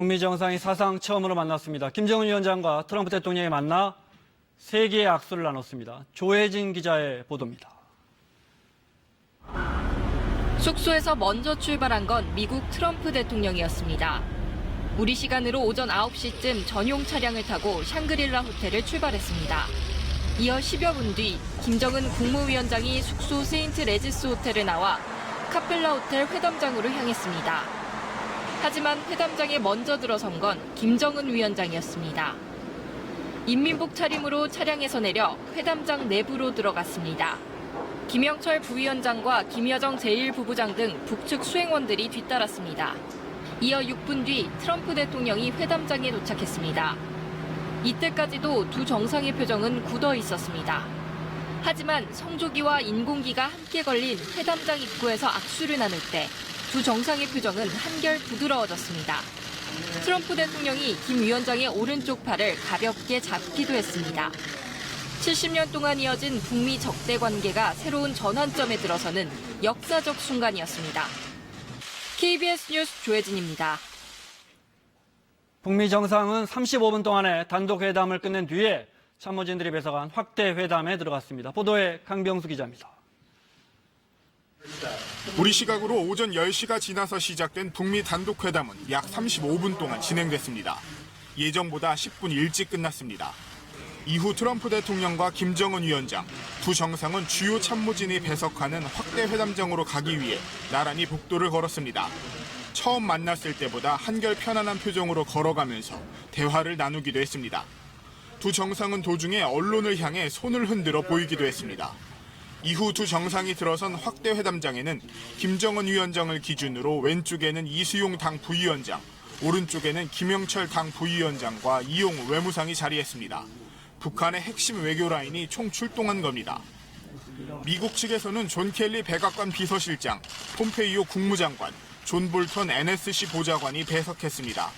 북미 정상이 사상 처음으로 만났습니다. 김정은 위원장과 트럼프 대통령이 만나 세 개의 악수를 나눴습니다. 조혜진 기자의 보도입니다. 숙소에서 먼저 출발한 건 미국 트럼프 대통령이었습니다. 우리 시간으로 오전 9시쯤 전용 차량을 타고 샹그릴라 호텔을 출발했습니다. 이어 10여 분 뒤 김정은 국무위원장이 숙소 세인트 레지스 호텔에 나와 카펠라 호텔 회담장으로 향했습니다. 하지만 회담장에 먼저 들어선 건 김정은 위원장이었습니다. 인민복 차림으로 차량에서 내려 회담장 내부로 들어갔습니다. 김영철 부위원장과 김여정 제1부부장 등 북측 수행원들이 뒤따랐습니다. 이어 6분 뒤 트럼프 대통령이 회담장에 도착했습니다. 이때까지도 두 정상의 표정은 굳어 있었습니다. 하지만 성조기와 인공기가 함께 걸린 회담장 입구에서 악수를 나눌 때 두 정상의 표정은 한결 부드러워졌습니다. 트럼프 대통령이 김 위원장의 오른쪽 팔을 가볍게 잡기도 했습니다. 70년 동안 이어진 북미 적대 관계가 새로운 전환점에 들어서는 역사적 순간이었습니다. KBS 뉴스 조혜진입니다. 북미 정상은 35분 동안의 단독 회담을 끝낸 뒤에 참모진들이 배석한 확대 회담에 들어갔습니다. 보도에 강병수 기자입니다. 우리 시각으로 오전 10시가 지나서 시작된 북미 단독회담은 약 35분 동안 진행됐습니다. 예정보다 10분 일찍 끝났습니다. 이후 트럼프 대통령과 김정은 위원장, 두 정상은 주요 참모진이 배석하는 확대 회담장으로 가기 위해 나란히 복도를 걸었습니다. 처음 만났을 때보다 한결 편안한 표정으로 걸어가면서 대화를 나누기도 했습니다. 두 정상은 도중에 언론을 향해 손을 흔들어 보이기도 했습니다. 이후 두 정상이 들어선 확대 회담장에는 김정은 위원장을 기준으로 왼쪽에는 이수용 당 부위원장, 오른쪽에는 김영철 당 부위원장과 이용 외무상이 자리했습니다. 북한의 핵심 외교 라인이 총 출동한 겁니다. 미국 측에서는 존 켈리 백악관 비서실장, 폼페이오 국무장관, 존 볼턴 NSC 보좌관이 배석했습니다.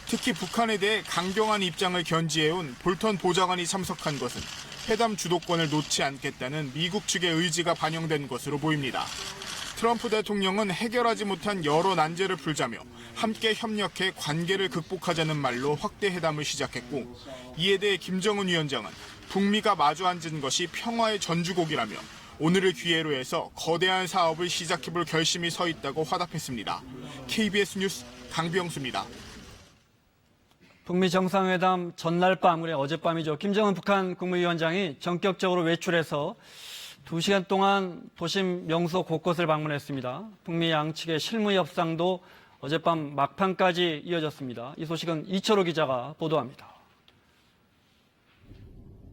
특히 북한에 대해 강경한 입장을 견지해온 볼턴 보좌관이 참석한 것은 회담 주도권을 놓지 않겠다는 미국 측의 의지가 반영된 것으로 보입니다. 트럼프 대통령은 해결하지 못한 여러 난제를 풀자며 함께 협력해 관계를 극복하자는 말로 확대 회담을 시작했고, 이에 대해 김정은 위원장은 북미가 마주 앉은 것이 평화의 전주곡이라며 오늘을 기회로 해서 거대한 사업을 시작해볼 결심이 서 있다고 화답했습니다. KBS 뉴스 강병수입니다. 북미 정상회담 전날 밤, 어젯밤이죠. 김정은 북한 국무위원장이 전격적으로 외출해서 2시간 동안 도심 명소 곳곳을 방문했습니다. 북미 양측의 실무 협상도 어젯밤 막판까지 이어졌습니다. 이 소식은 이철호 기자가 보도합니다.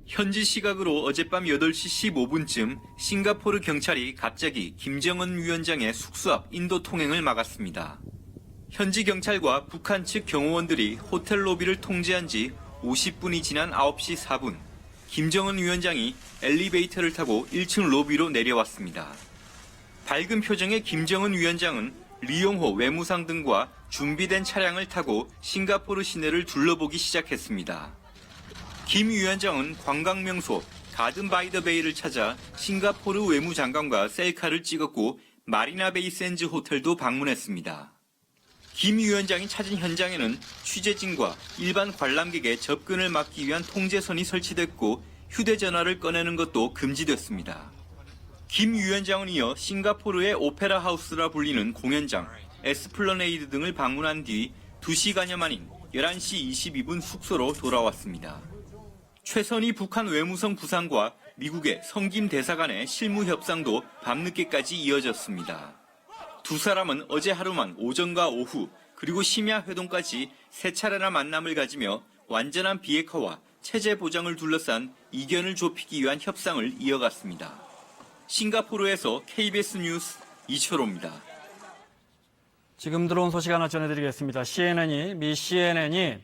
현지 시각으로 어젯밤 8시 15분쯤 싱가포르 경찰이 갑자기 김정은 위원장의 숙소 앞 인도 통행을 막았습니다. 현지 경찰과 북한 측 경호원들이 호텔 로비를 통제한 지 50분이 지난 9시 4분, 김정은 위원장이 엘리베이터를 타고 1층 로비로 내려왔습니다. 밝은 표정의 김정은 위원장은 리용호 외무상 등과 준비된 차량을 타고 싱가포르 시내를 둘러보기 시작했습니다. 김 위원장은 관광명소 가든 바이 더 베이를 찾아 싱가포르 외무장관과 셀카를 찍었고 마리나 베이 샌즈 호텔도 방문했습니다. 김 위원장이 찾은 현장에는 취재진과 일반 관람객의 접근을 막기 위한 통제선이 설치됐고 휴대전화를 꺼내는 것도 금지됐습니다. 김 위원장은 이어 싱가포르의 오페라 하우스라 불리는 공연장, 에스플러네이드 등을 방문한 뒤 2시간여 만인 11시 22분 숙소로 돌아왔습니다. 최선희 북한 외무성 부상과 미국의 성김 대사 간의 실무 협상도 밤늦게까지 이어졌습니다. 두 사람은 어제 하루만 오전과 오후 그리고 심야 회동까지 세 차례나 만남을 가지며 완전한 비핵화와 체제 보장을 둘러싼 이견을 좁히기 위한 협상을 이어갔습니다. 싱가포르에서 KBS 뉴스 이철호입니다. 지금 들어온 소식 하나 전해드리겠습니다. 미 CNN이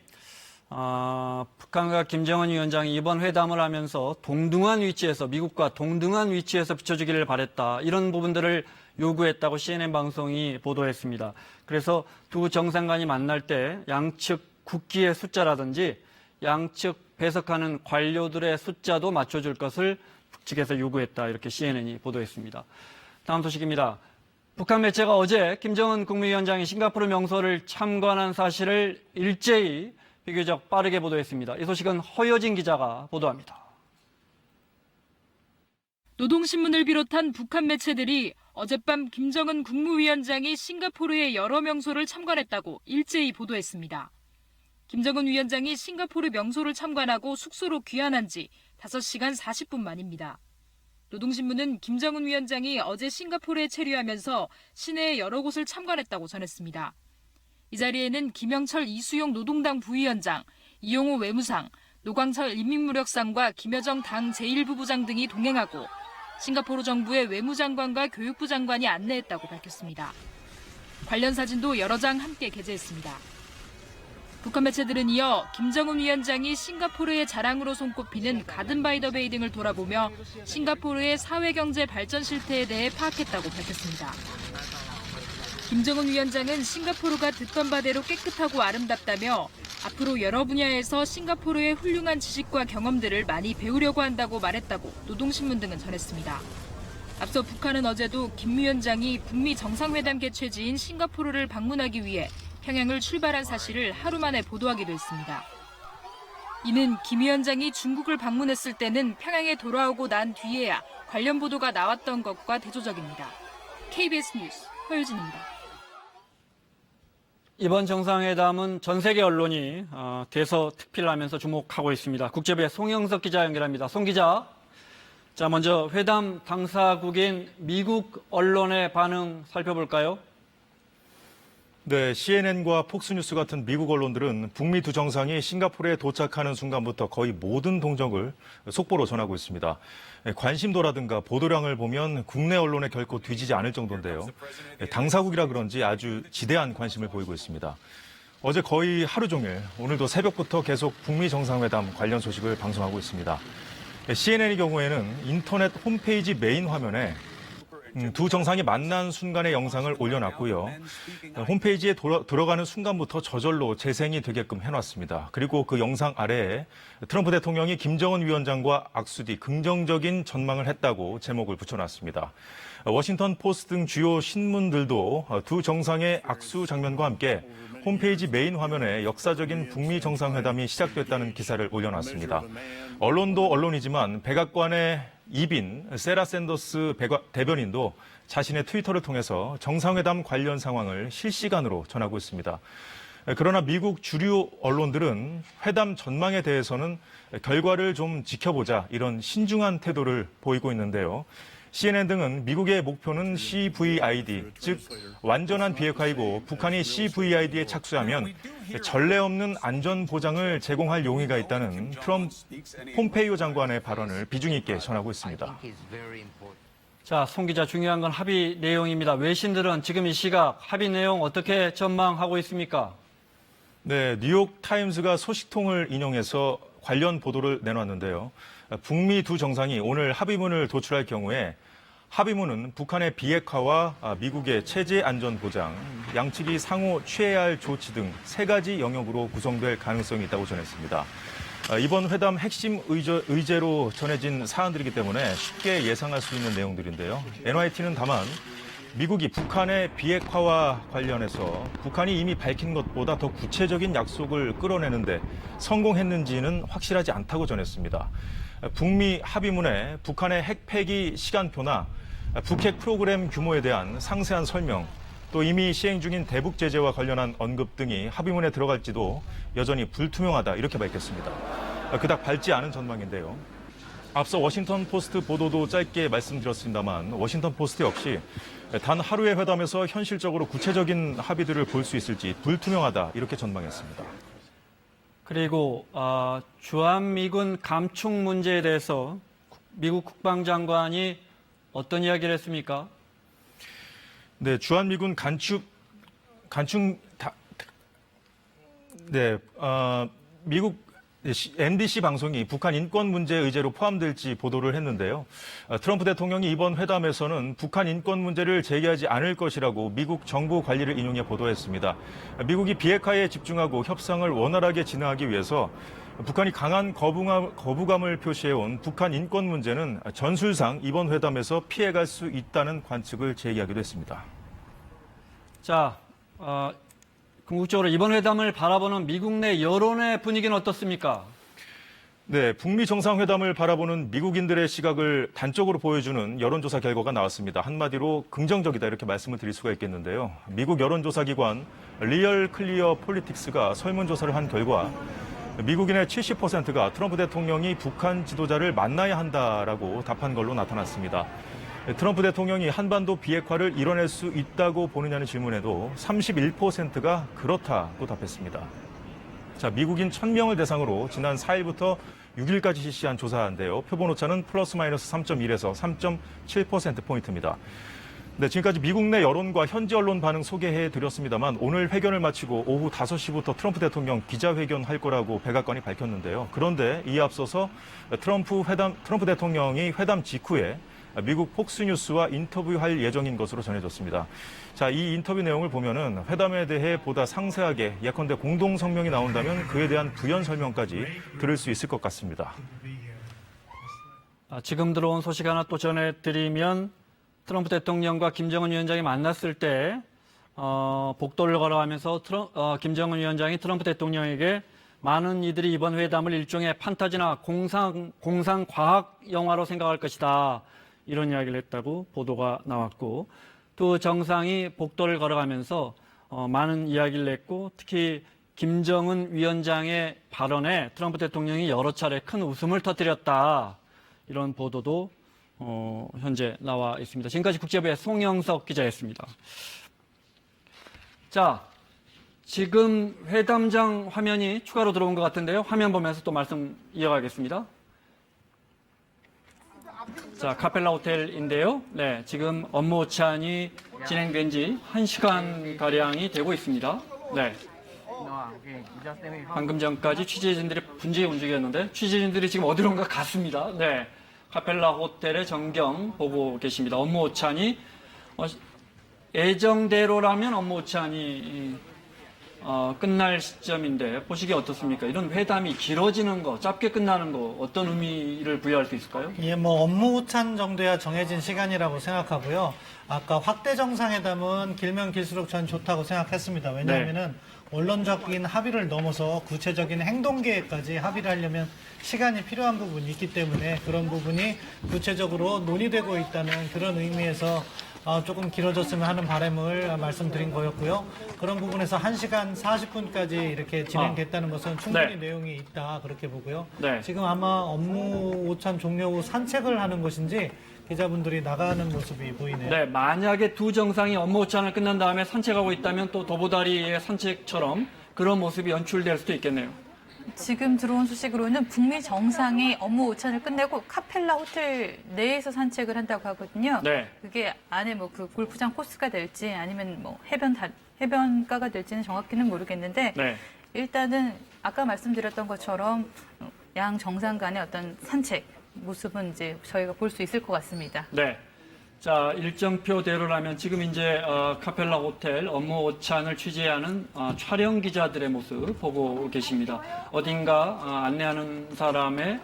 북한과 김정은 위원장이 이번 회담을 하면서 미국과 동등한 위치에서 비춰주기를 바랬다. 이런 부분들을 요구했다고 CNN 방송이 보도했습니다. 그래서 두 정상 간이 만날 때 양측 국기의 숫자라든지 양측 배석하는 관료들의 숫자도 맞춰줄 것을 북측에서 요구했다. 이렇게 CNN이 보도했습니다. 다음 소식입니다. 북한 매체가 어제 김정은 국무위원장이 싱가포르 명소를 참관한 사실을 일제히 비교적 빠르게 보도했습니다. 이 소식은 허여진 기자가 보도합니다. 노동신문을 비롯한 북한 매체들이 어젯밤 김정은 국무위원장이 싱가포르의 여러 명소를 참관했다고 일제히 보도했습니다. 김정은 위원장이 싱가포르 명소를 참관하고 숙소로 귀환한 지 5시간 40분 만입니다. 노동신문은 김정은 위원장이 어제 싱가포르에 체류하면서 시내의 여러 곳을 참관했다고 전했습니다. 이 자리에는 김영철 이수용 노동당 부위원장, 이용호 외무상, 노광철 인민무력상과 김여정 당 제1부부장 등이 동행하고 싱가포르 정부의 외무장관과 교육부 장관이 안내했다고 밝혔습니다. 관련 사진도 여러 장 함께 게재했습니다. 북한 매체들은 이어 김정은 위원장이 싱가포르의 자랑으로 손꼽히는 가든 바이 더 베이 등을 돌아보며 싱가포르의 사회경제 발전 실태에 대해 파악했다고 밝혔습니다. 김정은 위원장은 싱가포르가 듣던 바대로 깨끗하고 아름답다며 앞으로 여러 분야에서 싱가포르의 훌륭한 지식과 경험들을 많이 배우려고 한다고 말했다고 노동신문 등은 전했습니다. 앞서 북한은 어제도 김 위원장이 북미 정상회담 개최지인 싱가포르를 방문하기 위해 평양을 출발한 사실을 하루 만에 보도하기도 했습니다. 이는 김 위원장이 중국을 방문했을 때는 평양에 돌아오고 난 뒤에야 관련 보도가 나왔던 것과 대조적입니다. KBS 뉴스 허유진입니다. 이번 정상회담은 전 세계 언론이 대서특필하면서 주목하고 있습니다. 국제부의 송영석 기자 연결합니다. 송 기자, 자 먼저 회담 당사국인 미국 언론의 반응 살펴볼까요? 네, CNN과 폭스뉴스 같은 미국 언론들은 북미 두 정상이 싱가포르에 도착하는 순간부터 거의 모든 동정을 속보로 전하고 있습니다. 관심도라든가 보도량을 보면 국내 언론에 결코 뒤지지 않을 정도인데요. 당사국이라 그런지 아주 지대한 관심을 보이고 있습니다. 어제 거의 하루 종일, 오늘도 새벽부터 계속 북미 정상회담 관련 소식을 방송하고 있습니다. CNN의 경우에는 인터넷 홈페이지 메인 화면에 두 정상이 만난 순간의 영상을 올려놨고요. 홈페이지에 들어가는 순간부터 저절로 재생이 되게끔 해놨습니다. 그리고 그 영상 아래에 트럼프 대통령이 김정은 위원장과 악수 뒤 긍정적인 전망을 했다고 제목을 붙여놨습니다. 워싱턴 포스트 등 주요 신문들도 두 정상의 악수 장면과 함께 홈페이지 메인 화면에 역사적인 북미 정상회담이 시작됐다는 기사를 올려놨습니다. 언론도 언론이지만 백악관의 이빈 세라 샌더스 대변인도 자신의 트위터를 통해서 정상회담 관련 상황을 실시간으로 전하고 있습니다. 그러나 미국 주류 언론들은 회담 전망에 대해서는 결과를 좀 지켜보자 이런 신중한 태도를 보이고 있는데요. CNN 등은 미국의 목표는 CVID, 즉 완전한 비핵화이고 북한이 CVID에 착수하면 전례 없는 안전 보장을 제공할 용의가 있다는 트럼프 폼페이오 장관의 발언을 비중 있게 전하고 있습니다. 자, 송 기자, 중요한 건 합의 내용입니다. 외신들은 지금 이 시각 합의 내용 어떻게 전망하고 있습니까? 네, 뉴욕 타임스가 소식통을 인용해서 관련 보도를 내놨는데요. 북미 두 정상이 오늘 합의문을 도출할 경우에 합의문은 북한의 비핵화와 미국의 체제 안전 보장, 양측이 상호 취해야 할 조치 등 3가지 영역으로 구성될 가능성이 있다고 전했습니다. 이번 회담 핵심 의제로 전해진 사안들이기 때문에 쉽게 예상할 수 있는 내용들인데요. NYT는 다만 미국이 북한의 비핵화와 관련해서 북한이 이미 밝힌 것보다 더 구체적인 약속을 끌어내는데 성공했는지는 확실하지 않다고 전했습니다. 북미 합의문에 북한의 핵 폐기 시간표나 북핵 프로그램 규모에 대한 상세한 설명, 또 이미 시행 중인 대북 제재와 관련한 언급 등이 합의문에 들어갈지도 여전히 불투명하다 이렇게 밝혔습니다. 그닥 밝지 않은 전망인데요. 앞서 워싱턴 포스트 보도도 짧게 말씀드렸습니다만 워싱턴 포스트 역시 단 하루의 회담에서 현실적으로 구체적인 합의들을 볼 수 있을지 불투명하다 이렇게 전망했습니다. 그리고 주한미군 감축 문제에 대해서 미국 국방장관이 어떤 이야기를 했습니까? 네, 주한미군 미국 MBC 방송이 북한 인권 문제 의제로 포함될지 보도를 했는데요. 트럼프 대통령이 이번 회담에서는 북한 인권 문제를 제기하지 않을 것이라고 미국 정부 관리를 인용해 보도했습니다. 미국이 비핵화에 집중하고 협상을 원활하게 진행하기 위해서 북한이 강한 거부감을 표시해온 북한 인권 문제는 전술상 이번 회담에서 피해갈 수 있다는 관측을 제기하기도 했습니다. 자, 궁극적으로 이번 회담을 바라보는 미국 내 여론의 분위기는 어떻습니까? 네, 북미 정상회담을 바라보는 미국인들의 시각을 단적으로 보여주는 여론조사 결과가 나왔습니다. 한마디로 긍정적이다 이렇게 말씀을 드릴 수가 있겠는데요. 미국 여론조사기관 리얼 클리어 폴리틱스가 설문조사를 한 결과 미국인의 70%가 트럼프 대통령이 북한 지도자를 만나야 한다라고 답한 걸로 나타났습니다. 트럼프 대통령이 한반도 비핵화를 이뤄낼 수 있다고 보느냐는 질문에도 31%가 그렇다고 답했습니다. 자, 미국인 1000명을 대상으로 지난 4일부터 6일까지 실시한 조사인데요. 표본 오차는 플러스 마이너스 3.1에서 3.7%포인트입니다. 네, 지금까지 미국 내 여론과 현지 언론 반응 소개해 드렸습니다만 오늘 회견을 마치고 오후 5시부터 트럼프 대통령 기자회견 할 거라고 백악관이 밝혔는데요. 그런데 이에 앞서서 트럼프 대통령이 회담 직후에 미국 폭스뉴스와 인터뷰할 예정인 것으로 전해졌습니다. 자, 이 인터뷰 내용을 보면은 회담에 대해 보다 상세하게 예컨대 공동 성명이 나온다면 그에 대한 부연 설명까지 들을 수 있을 것 같습니다. 지금 들어온 소식 하나 또 전해드리면 트럼프 대통령과 김정은 위원장이 만났을 때 복도를 걸어가면서 김정은 위원장이 트럼프 대통령에게 많은 이들이 이번 회담을 일종의 판타지나 공상 과학 영화로 생각할 것이다. 이런 이야기를 했다고 보도가 나왔고 두 정상이 복도를 걸어가면서 많은 이야기를 했고 특히 김정은 위원장의 발언에 트럼프 대통령이 여러 차례 큰 웃음을 터뜨렸다. 이런 보도도 현재 나와 있습니다. 지금까지 국제부의 송영석 기자였습니다. 자, 지금 회담장 화면이 추가로 들어온 것 같은데요. 화면 보면서 또 말씀 이어가겠습니다. 자, 카펠라 호텔인데요. 네, 지금 업무 오찬이 진행된 지 1시간가량이 되고 있습니다. 네. 방금 전까지 취재진들이 분주히 움직였는데 취재진들이 지금 어디론가 갔습니다. 네. 카펠라 호텔의 전경 보고 계십니다. 업무 오찬이 예정대로라면 업무 오찬이 끝날 시점인데 보시기에 어떻습니까? 이런 회담이 길어지는 거, 짧게 끝나는 거 어떤 의미를 부여할 수 있을까요? 예, 업무 오찬 정도야 정해진 시간이라고 생각하고요. 아까 확대 정상회담은 길면 길수록 전 좋다고 생각했습니다. 왜냐하면은 원론적인 합의를 넘어서 구체적인 행동 계획까지 합의를 하려면 시간이 필요한 부분이 있기 때문에 그런 부분이 구체적으로 논의되고 있다는 그런 의미에서 조금 길어졌으면 하는 바람을 말씀드린 거였고요. 그런 부분에서 1시간 40분까지 이렇게 진행됐다는 것은 충분히 내용이 있다 그렇게 보고요. 네. 지금 아마 업무 오찬 종료 후 산책을 하는 것인지 기자분들이 나가는 모습이 보이네요. 네, 만약에 두 정상이 업무 오찬을 끝난 다음에 산책하고 있다면 또 도보다리의 산책처럼 그런 모습이 연출될 수도 있겠네요. 지금 들어온 소식으로는 북미 정상이 업무 오찬을 끝내고 카펠라 호텔 내에서 산책을 한다고 하거든요. 네. 그게 안에 그 골프장 코스가 될지 아니면 해변가가 될지는 정확히는 모르겠는데 네. 일단은 아까 말씀드렸던 것처럼 양 정상 간의 어떤 산책 모습은 이제 저희가 볼 수 있을 것 같습니다. 네. 자, 일정표대로라면 지금 이제 카펠라 호텔 업무 오찬을 취재하는 촬영 기자들의 모습 보고 계십니다. 어딘가 안내하는 사람의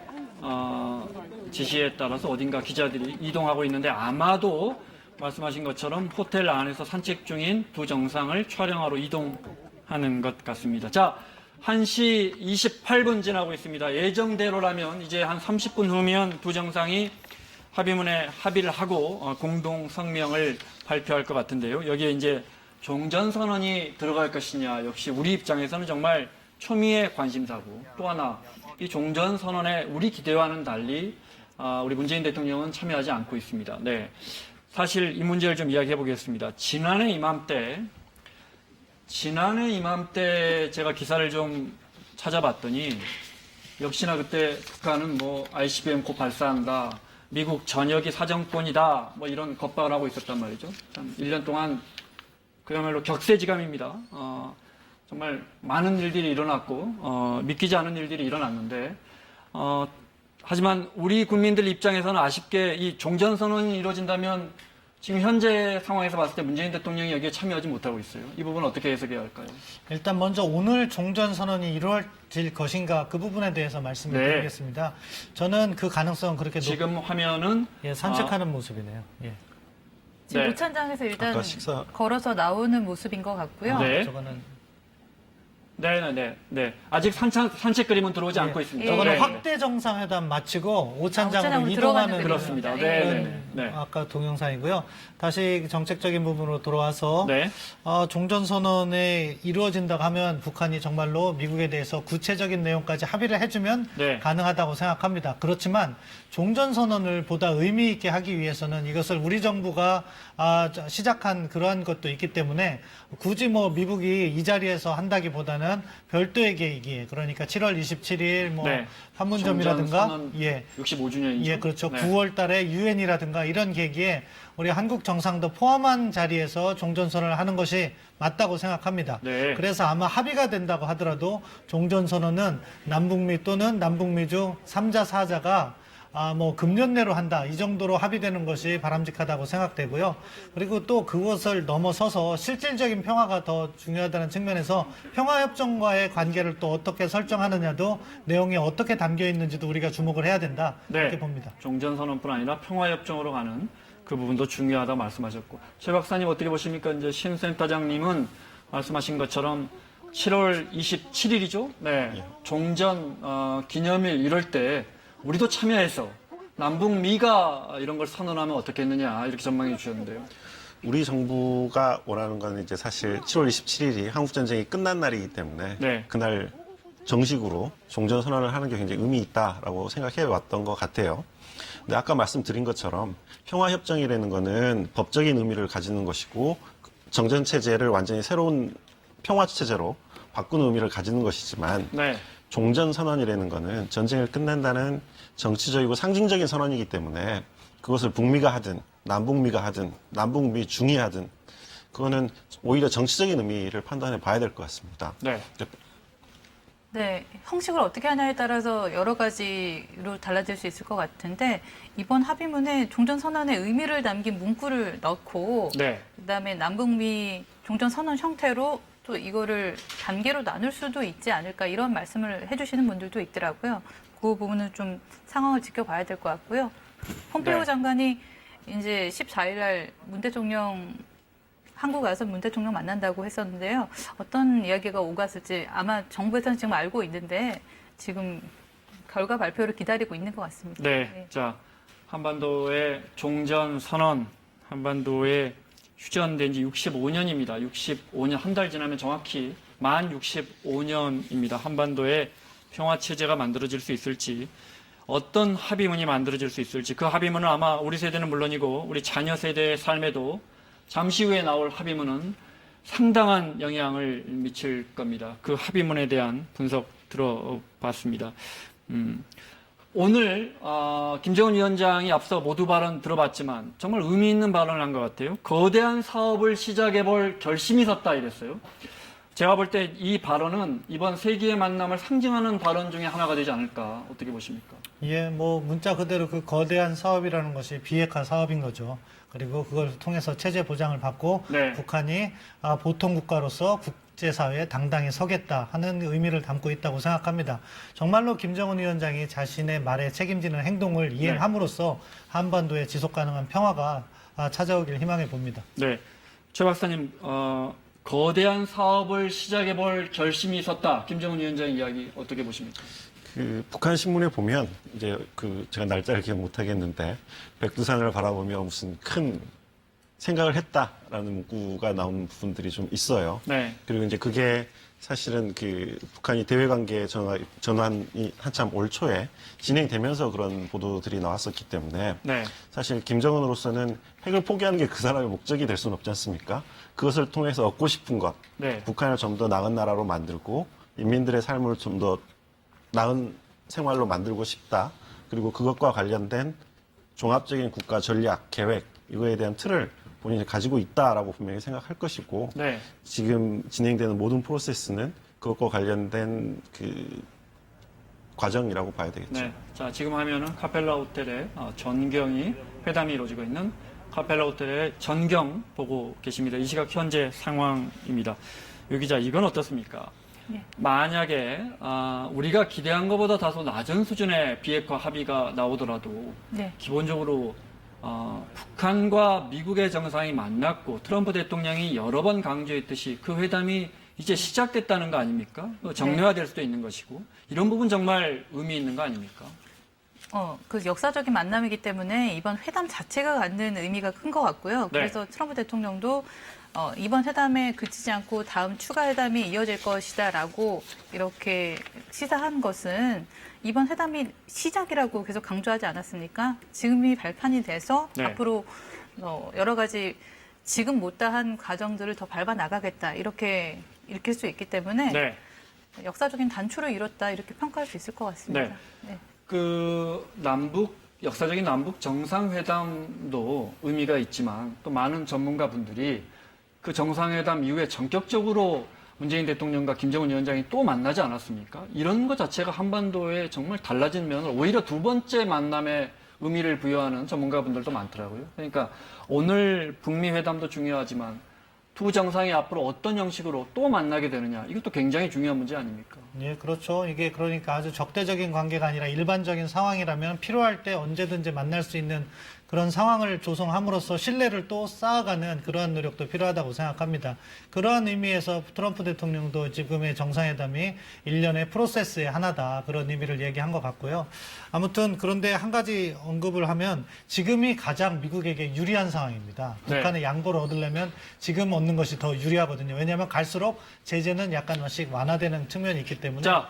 지시에 따라서 어딘가 기자들이 이동하고 있는데 아마도 말씀하신 것처럼 호텔 안에서 산책 중인 두 정상을 촬영하러 이동하는 것 같습니다. 자, 1시 28분 지나고 있습니다. 예정대로라면 이제 한 30분 후면 두 정상이 합의문에 합의를 하고 공동 성명을 발표할 것 같은데요. 여기에 이제 종전선언이 들어갈 것이냐 역시 우리 입장에서는 정말 초미의 관심사고 또 하나 이 종전선언에 우리 기대와는 달리 우리 문재인 대통령은 참여하지 않고 있습니다. 네, 사실 이 문제를 좀 이야기해 보겠습니다. 지난해 이맘때 제가 기사를 좀 찾아봤더니 역시나 그때 북한은 ICBM 곧 발사한다. 미국 전역이 사정권이다. 이런 겁박을 하고 있었단 말이죠. 참 1년 동안 그야말로 격세지감입니다. 정말 많은 일들이 일어났고 믿기지 않은 일들이 일어났는데 하지만 우리 국민들 입장에서는 아쉽게 이 종전선언이 이루어진다면 지금 현재 상황에서 봤을 때 문재인 대통령이 여기에 참여하지 못하고 있어요. 이 부분 어떻게 해석해야 할까요? 일단 먼저 오늘 종전선언이 이루어질 것인가 그 부분에 대해서 말씀을 드리겠습니다. 저는 그 가능성은 그렇게 지금 화면은 산책하는 모습이네요. 예. 지금 네. 오찬장에서 일단 아까 식사- 걸어서 나오는 모습인 것 같고요. 네. 저거는 네. 아직 산책 그림은 들어오지 않고 있습니다. 저거는 네. 확대 정상회담 마치고 오찬장으로 오찬장으로 이동하는 들어가는 그렇습니다. 그림입니다. 네. 아까 동영상이고요. 다시 정책적인 부분으로 돌아와서 네. 종전선언에 이루어진다고 하면 북한이 정말로 미국에 대해서 구체적인 내용까지 합의를 해주면 네. 가능하다고 생각합니다. 그렇지만 종전선언을 보다 의미 있게 하기 위해서는 이것을 우리 정부가 시작한 그러한 것도 있기 때문에 굳이 뭐 미국이 이 자리에서 한다기보다는 별도의 계획이에요. 그러니까 7월 27일 뭐 네. 판문점이라든가 종전선언 예. 65주년이죠. 예, 그렇죠. 네. 9월 달에 유엔이라든가 이런 계기에 우리 한국 정상도 포함한 자리에서 종전선언을 하는 것이 맞다고 생각합니다. 네. 그래서 아마 합의가 된다고 하더라도 종전선언은 남북미 또는 남북미 중 3자, 4자가 뭐 금년 내로 한다. 이 정도로 합의되는 것이 바람직하다고 생각되고요. 그리고 또 그것을 넘어서서 실질적인 평화가 더 중요하다는 측면에서 평화협정과의 관계를 또 어떻게 설정하느냐도 내용이 어떻게 담겨 있는지도 우리가 주목을 해야 된다. 이렇게 봅니다. 종전선언뿐 아니라 평화협정으로 가는 그 부분도 중요하다 말씀하셨고, 최 박사님 어떻게 보십니까? 이제 심센터장님은 말씀하신 것처럼 7월 27일이죠. 네, 종전 기념일 이럴 때 우리도 참여해서 남북미가 이런 걸 선언하면 어떻겠느냐 이렇게 전망해 주셨는데요. 우리 정부가 원하는 건 이제 사실 7월 27일이 한국전쟁이 끝난 날이기 때문에 네. 그날 정식으로 종전선언을 하는 게 굉장히 의미 있다라고 생각해 왔던 것 같아요. 근데 아까 말씀드린 것처럼 평화협정이라는 거는 법적인 의미를 가지는 것이고 정전체제를 완전히 새로운 평화체제로 바꾸는 의미를 가지는 것이지만 네. 종전선언이라는 거는 전쟁을 끝낸다는 정치적이고 상징적인 선언이기 때문에 그것을 북미가 하든 남북미가 하든 남북미 중이 하든 그거는 오히려 정치적인 의미를 판단해 봐야 될 것 같습니다. 네. 네, 형식을 어떻게 하냐에 따라서 여러 가지로 달라질 수 있을 것 같은데 이번 합의문에 종전선언의 의미를 담긴 문구를 넣고 네. 그다음에 남북미 종전선언 형태로 또 이거를 단계로 나눌 수도 있지 않을까 이런 말씀을 해주시는 분들도 있더라고요. 그 부분은 좀 상황을 지켜봐야 될 것 같고요. 폼페이오 네. 장관이 이제 14일 날 문 대통령 한국 와서 문 대통령 만난다고 했었는데요. 어떤 이야기가 오갔을지 아마 정부에서는 지금 알고 있는데 지금 결과 발표를 기다리고 있는 것 같습니다. 네. 자, 한반도의 종전 선언, 한반도에 휴전된 지 65년입니다. 65년, 한 달 지나면 정확히 만 65년입니다. 한반도에 평화체제가 만들어질 수 있을지, 어떤 합의문이 만들어질 수 있을지, 그 합의문은 아마 우리 세대는 물론이고 우리 자녀 세대의 삶에도 잠시 후에 나올 합의문은 상당한 영향을 미칠 겁니다. 그 합의문에 대한 분석 들어봤습니다. 오늘 김정은 위원장이 앞서 모두 발언 들어봤지만 정말 의미 있는 발언을 한 것 같아요. 거대한 사업을 시작해볼 결심이 섰다 이랬어요. 제가 볼 때 이 발언은 이번 세기의 만남을 상징하는 발언 중에 하나가 되지 않을까, 어떻게 보십니까? 예, 뭐 문자 그대로 그 거대한 사업이라는 것이 비핵화 사업인 거죠. 그리고 그걸 통해서 체제 보장을 받고 네. 북한이 보통 국가로서 국제사회에 당당히 서겠다 하는 의미를 담고 있다고 생각합니다. 정말로 김정은 위원장이 자신의 말에 책임지는 행동을 이행함으로써 한반도의 지속가능한 평화가 찾아오길 희망해 봅니다. 네. 최 박사님, 거대한 사업을 시작해볼 결심이 있었다. 김정은 위원장 이야기 어떻게 보십니까? 그 북한 신문에 보면 이제 그 제가 날짜를 기억 못 하겠는데 백두산을 바라보며 무슨 큰 생각을 했다라는 문구가 나오는 부분들이 좀 있어요. 네. 그리고 이제 그게 사실은 그 북한이 대외 관계 전환이 한참 올 초에 진행되면서 그런 보도들이 나왔었기 때문에 네. 사실 김정은으로서는 핵을 포기하는 게 그 사람의 목적이 될 수는 없지 않습니까? 그것을 통해서 얻고 싶은 것, 네. 북한을 좀 더 나은 나라로 만들고 인민들의 삶을 좀 더 나은 생활로 만들고 싶다. 그리고 그것과 관련된 종합적인 국가 전략, 계획 이거에 대한 틀을 본인이 가지고 있다라고 분명히 생각할 것이고 네. 지금 진행되는 모든 프로세스는 그것과 관련된 그 과정이라고 봐야 되겠죠. 네. 자, 지금 화면은 카펠라 호텔에 전경이 회담이 이루어지고 있는 카펠라 호텔의 전경 보고 계십니다. 이 시각 현재 상황입니다. 유 기자, 이건 어떻습니까? 네. 만약에 우리가 기대한 것보다 다소 낮은 수준의 비핵화 합의가 나오더라도 네. 기본적으로 북한과 미국의 정상이 만났고 트럼프 대통령이 여러 번 강조했듯이 그 회담이 이제 시작됐다는 거 아닙니까? 정례화될 수도 있는 것이고 이런 부분 정말 의미 있는 거 아닙니까? 그 역사적인 만남이기 때문에 이번 회담 자체가 갖는 의미가 큰 것 같고요. 네. 그래서 트럼프 대통령도 이번 회담에 그치지 않고 다음 추가 회담이 이어질 것이다라고 이렇게 시사한 것은 이번 회담이 시작이라고 계속 강조하지 않았습니까? 지금이 발판이 돼서 네. 앞으로 여러 가지 지금 못다한 과정들을 더 밟아 나가겠다 이렇게 읽힐 수 있기 때문에 네. 역사적인 단초를 이뤘다 이렇게 평가할 수 있을 것 같습니다. 네. 그 역사적인 남북 정상회담도 의미가 있지만 또 많은 전문가분들이 그 정상회담 이후에 전격적으로 문재인 대통령과 김정은 위원장이 또 만나지 않았습니까? 이런 것 자체가 한반도에 정말 달라진 면을 오히려 두 번째 만남에 의미를 부여하는 전문가분들도 많더라고요. 그러니까 오늘 북미 회담도 중요하지만 두 정상이 앞으로 어떤 형식으로 또 만나게 되느냐 이것도 굉장히 중요한 문제 아닙니까? 예, 그렇죠. 이게 그러니까 아주 적대적인 관계가 아니라 일반적인 상황이라면 필요할 때 언제든지 만날 수 있는 그런 상황을 조성함으로써 신뢰를 또 쌓아가는 그러한 노력도 필요하다고 생각합니다. 그러한 의미에서 트럼프 대통령도 지금의 정상회담이 일련의 프로세스의 하나다 그런 의미를 얘기한 것 같고요. 아무튼 그런데 한 가지 언급을 하면 지금이 가장 미국에게 유리한 상황입니다. 네. 북한의 양보를 얻으려면 지금 얻는 것이 더 유리하거든요. 왜냐하면 갈수록 제재는 약간씩 완화되는 측면이 있기 때문에. 자,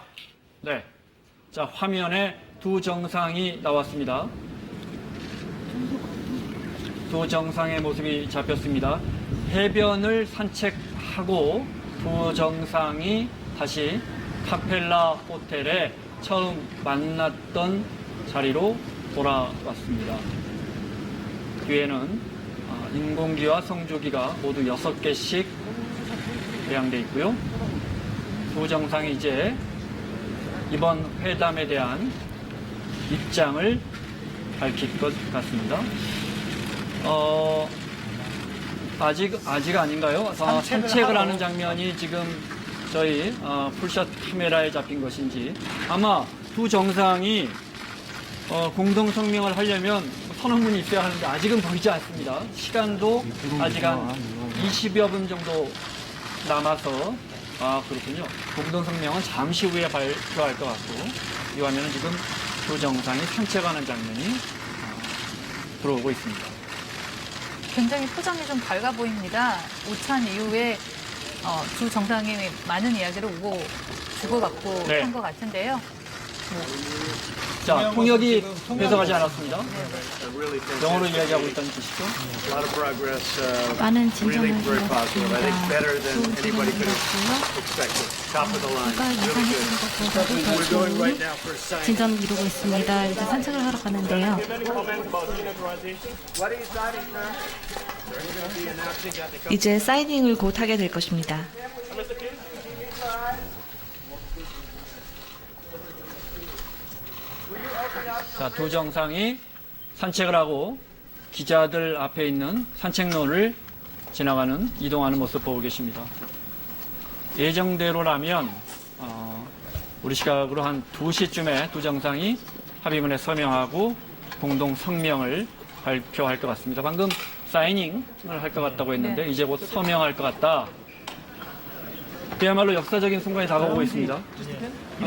화면에 두 정상이 나왔습니다. 두 정상의 모습이 잡혔습니다. 해변을 산책하고 두 정상이 다시 카펠라 호텔에 처음 만났던 자리로 돌아왔습니다. 뒤에는 인공기와 성조기가 모두 6개씩 배양되어 있고요. 두 정상이 이제 이번 회담에 대한 입장을 밝힐 것 같습니다. 아직 아닌가요? 산책을 하는 장면이 지금 저희 풀샷 카메라에 잡힌 것인지 아마 두 정상이 공동 성명을 하려면 선언문이 있어야 하는데 아직은 보이지 않습니다. 시간도 아직 한 20여 분 정도 남아서 그렇군요. 공동 성명은 잠시 후에 발표할 것 같고 이 화면은 지금 두 정상이 산책하는 장면이 들어오고 있습니다. 굉장히 포장이 좀 밝아 보입니다. 오찬 이후에 두 정상이 많은 이야기를 주고받고 네. 한 것 같은데요. 자, 통역이 배석하지 않았습니다. 영어로 이야기하고 있다는 뜻이죠. 많은 진전을 이뤘습니다. 좋은 기분을 이뤘고요. 누가 예상했던 것보다도 더 좋은 진전을 이루고 있습니다. 이제 산책을 하러 가는데요. 이제 사이닝을 곧 하게 될 것입니다. 자, 두 정상이 산책을 하고 기자들 앞에 있는 산책로를 이동하는 모습 보고 계십니다. 예정대로라면 우리 시각으로 한 2시쯤에 두 정상이 합의문에 서명하고 공동 성명을 발표할 것 같습니다. 방금 사이닝을 할 것 같다고 했는데 네. 이제 곧 서명할 것 같다. 그야말로 역사적인 순간이 다가오고 있습니다.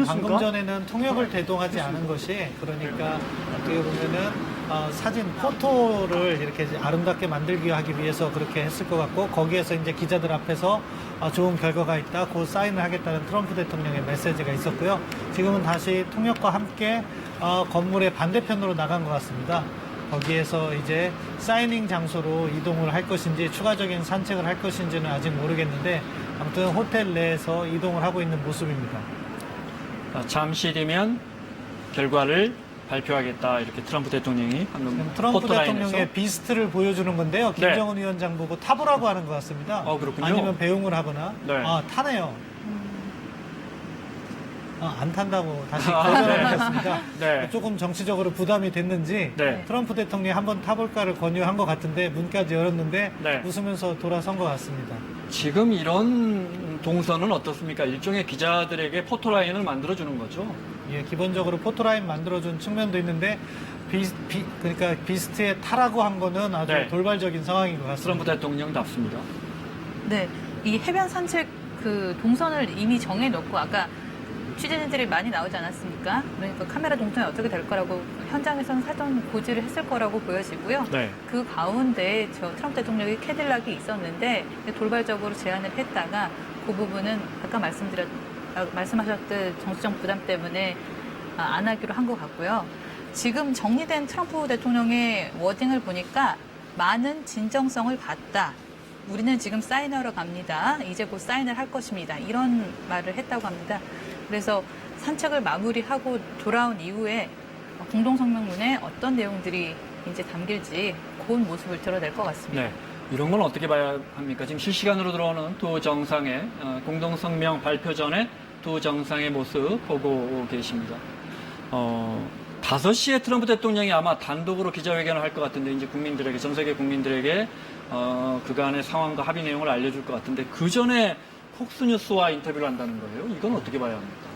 방금 전에는 통역을 대동하지 않은 것이 그러니까 어떻게 보면은 사진 포토를 이렇게 아름답게 만들기 하기 위해서 그렇게 했을 것 같고 거기에서 이제 기자들 앞에서 좋은 결과가 있다, 곧 사인을 하겠다는 트럼프 대통령의 메시지가 있었고요. 지금은 다시 통역과 함께 건물의 반대편으로 나간 것 같습니다. 거기에서 이제 사이닝 장소로 이동을 할 것인지 추가적인 산책을 할 것인지는 아직 모르겠는데 아무튼 호텔 내에서 이동을 하고 있는 모습입니다. 잠시 뒤면 결과를 발표하겠다 이렇게 트럼프 대통령이 방금 트럼프 포토라인에서 대통령의 비스트를 보여주는 건데요. 네. 김정은 위원장 보고 타보라고 하는 것 같습니다. 그렇군요. 아니면 배웅을 하거나. 네. 타네요. 안 탄다고 다시 거절하셨습니다. 네. 조금 정치적으로 부담이 됐는지 네. 트럼프 대통령이 한번 타볼까를 권유한 것 같은데 문까지 열었는데 네. 웃으면서 돌아선 것 같습니다. 지금 이런 이번 동선은 어떻습니까? 일종의 기자들에게 포토라인을 만들어주는 거죠. 예, 기본적으로 포토라인 만들어준 측면도 있는데 그러니까 비스트에 타라고 한 거는 아주 네. 돌발적인 상황인 것 같습니다. 트럼프 대통령답습니다. 네, 이 해변 산책 그 동선을 이미 정해놓고 아까 취재진들이 많이 나오지 않았습니까? 그러니까 카메라 동선이 어떻게 될 거라고 현장에서는 사전 고지를 했을 거라고 보여지고요. 네. 그 가운데 저 트럼프 대통령의 캐딜락이 있었는데 돌발적으로 제안을 했다가 그 부분은 아까 말씀하셨듯 정치적 부담 때문에 안 하기로 한 것 같고요. 지금 정리된 트럼프 대통령의 워딩을 보니까 많은 진정성을 봤다. 우리는 지금 사인하러 갑니다. 이제 곧 사인을 할 것입니다. 이런 말을 했다고 합니다. 그래서 산책을 마무리하고 돌아온 이후에 공동성명문에 어떤 내용들이 이제 담길지 고운 모습을 드러낼 것 같습니다. 네. 이런 건 어떻게 봐야 합니까? 지금 실시간으로 들어오는 두 정상의 공동성명 발표 전에 두 정상의 모습 보고 계십니다. 5시에 트럼프 대통령이 아마 단독으로 기자회견을 할 것 같은데, 이제 국민들에게, 전 세계 국민들에게 그간의 상황과 합의 내용을 알려줄 것 같은데, 그 전에 폭스뉴스와 인터뷰를 한다는 거예요. 이건 어떻게 봐야 합니까?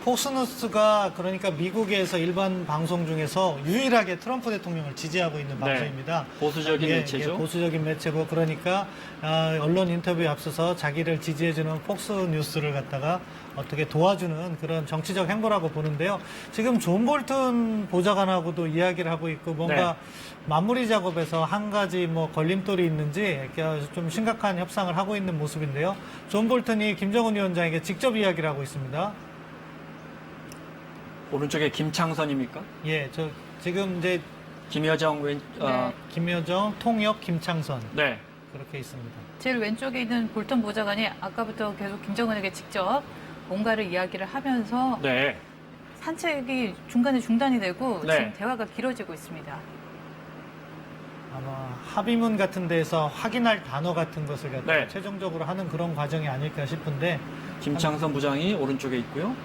폭스뉴스가 그러니까 미국에서 일반 방송 중에서 유일하게 트럼프 대통령을 지지하고 있는 방송입니다. 보수적인 예, 매체죠. 예, 보수적인 매체고 그러니까 언론 인터뷰에 앞서서 자기를 지지해주는 폭스뉴스를 갖다가 어떻게 도와주는 그런 정치적 행보라고 보는데요. 지금 존 볼튼 보좌관하고도 이야기를 하고 있고 뭔가 마무리 작업에서 한 가지 뭐 걸림돌이 있는지 좀 심각한 협상을 하고 있는 모습인데요. 존 볼튼이 김정은 위원장에게 직접 이야기를 하고 있습니다. 오른쪽에 김창선입니까? 예, 저 지금 이제 김여정 김여정, 통역, 김창선 네. 그렇게 있습니다. 제일 왼쪽에 있는 볼턴 보좌관이 아까부터 계속 김정은에게 직접 뭔가를 이야기를 하면서 네. 산책이 중간에 중단이 되고 네. 지금 대화가 길어지고 있습니다. 아마 합의문 같은 데서 확인할 단어 같은 것을 갖다 네. 최종적으로 하는 그런 과정이 아닐까 싶은데 김창선 부장이 오른쪽에 있고요.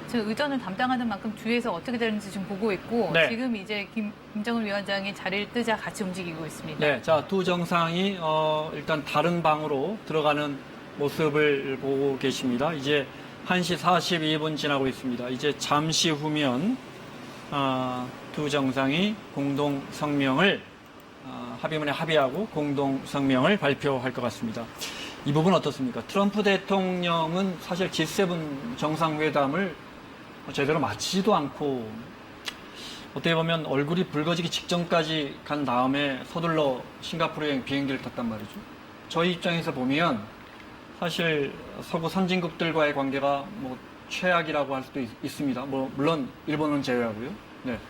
지금 의전을 담당하는 만큼 뒤에서 어떻게 되는지 지금 보고 있고 네. 지금 이제 김정은 위원장이 자리를 뜨자 같이 움직이고 있습니다. 네, 자, 두 정상이 일단 다른 방으로 들어가는 모습을 보고 계십니다. 이제 1시 42분 지나고 있습니다. 이제 잠시 후면 두 정상이 공동 성명을 합의문에 합의하고 공동 성명을 발표할 것 같습니다. 이 부분 어떻습니까? 트럼프 대통령은 사실 G7 정상회담을 제대로 마치지도 않고 어떻게 보면 얼굴이 붉어지기 직전까지 간 다음에 서둘러 싱가포르행 비행기를 탔단 말이죠. 저희 입장에서 보면 사실 서구 선진국들과의 관계가 뭐 최악이라고 할 수도 있습니다. 뭐 물론 일본은 제외하고요. 네.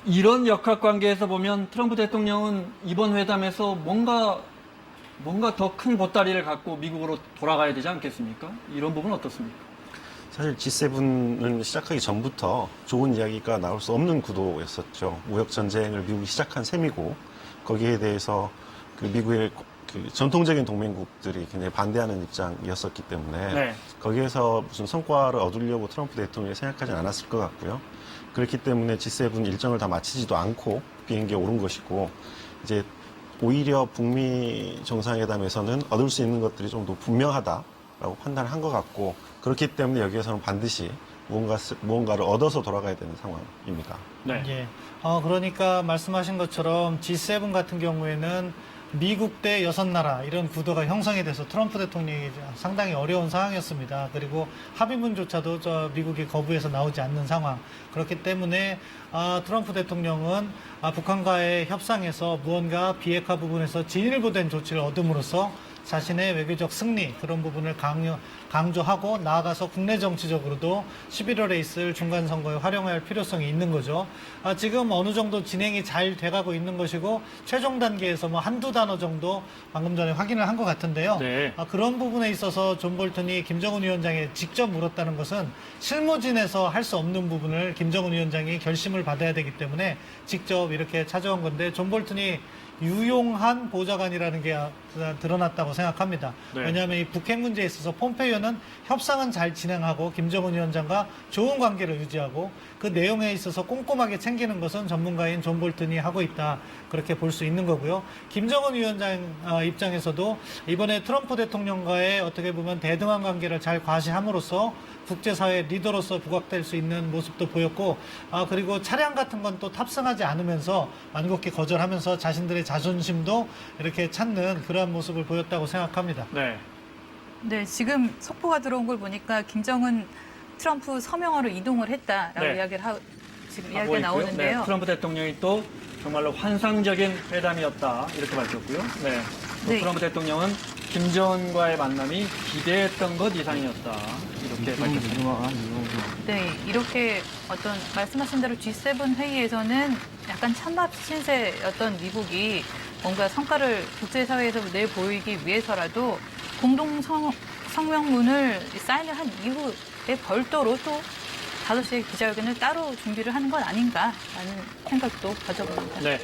이런 역학관계에서 보면 트럼프 대통령은 이번 회담에서 뭔가 더 큰 보따리를 갖고 미국으로 돌아가야 되지 않겠습니까? 이런 부분 어떻습니까? 사실 G7은 시작하기 전부터 좋은 이야기가 나올 수 없는 구도였었죠. 무역 전쟁을 미국이 시작한 셈이고 거기에 대해서 그 미국의 그 전통적인 동맹국들이 굉장히 반대하는 입장이었었기 때문에 네. 거기에서 무슨 성과를 얻으려고 트럼프 대통령이 생각하지 않았을 것 같고요. 그렇기 때문에 G7 일정을 다 마치지도 않고 비행기에 오른 것이고 이제 오히려 북미 정상회담에서는 얻을 수 있는 것들이 좀 더 분명하다라고 판단한 것 같고 그렇기 때문에 여기에서는 반드시 무언가를 얻어서 돌아가야 되는 상황입니다. 네. 예. 그러니까 말씀하신 것처럼 G7 같은 경우에는 미국 대 6나라 이런 구도가 형성이 돼서 트럼프 대통령이 상당히 어려운 상황이었습니다. 그리고 합의문조차도 미국이 거부해서 나오지 않는 상황. 그렇기 때문에 트럼프 대통령은 북한과의 협상에서 무언가 비핵화 부분에서 진일보된 조치를 얻음으로써 자신의 외교적 승리 그런 부분을 강조하고 나아가서 국내 정치적으로도 11월에 있을 중간선거에 활용할 필요성이 있는 거죠. 지금 어느 정도 진행이 잘 돼가고 있는 것이고 최종 단계에서 뭐 한두 단어 정도 방금 전에 확인을 한 것 같은데요. 네. 그런 부분에 있어서 존 볼턴이 김정은 위원장에 직접 물었다는 것은 실무진에서 할 수 없는 부분을 김정은 위원장이 결심을 받아야 되기 때문에 직접 이렇게 찾아온 건데 존 볼턴이 유용한 보좌관이라는 게 드러났다고 생각합니다. 네. 왜냐하면 이 북핵 문제에 있어서 폼페이오는 협상은 잘 진행하고 김정은 위원장과 좋은 관계를 유지하고 그 내용에 있어서 꼼꼼하게 챙기는 것은 전문가인 존 볼튼이 하고 있다. 그렇게 볼 수 있는 거고요. 김정은 위원장 입장에서도 이번에 트럼프 대통령과의 어떻게 보면 대등한 관계를 잘 과시함으로써 국제사회 리더로서 부각될 수 있는 모습도 보였고, 그리고 차량 같은 건 또 탑승하지 않으면서 완곡히 거절하면서 자신들의 자존심도 이렇게 찾는 그러한 모습을 보였다고 생각합니다. 네. 네, 지금 속보가 들어온 걸 보니까 김정은 트럼프 서명하러 이동을 했다라고 네. 지금 하고 이야기가 있고요. 나오는데요. 네, 트럼프 대통령이 또 정말로 환상적인 회담이었다 이렇게 밝혔고요. 네. 또 네. 트럼프 대통령은 김정은과의 만남이 기대했던 것 이상이었다 이렇게 밝혔습니다. 네, 이렇게 어떤 말씀하신 대로 G7 회의에서는 약간 찬밥 신세였던 미국이 뭔가 성과를 국제사회에서 내보이기 위해서라도 공동 성명문을 사인을 한 이후에 별도로 또 5시에 기자회견을 따로 준비를 하는 건 아닌가라는 생각도 가져봅니다. 네.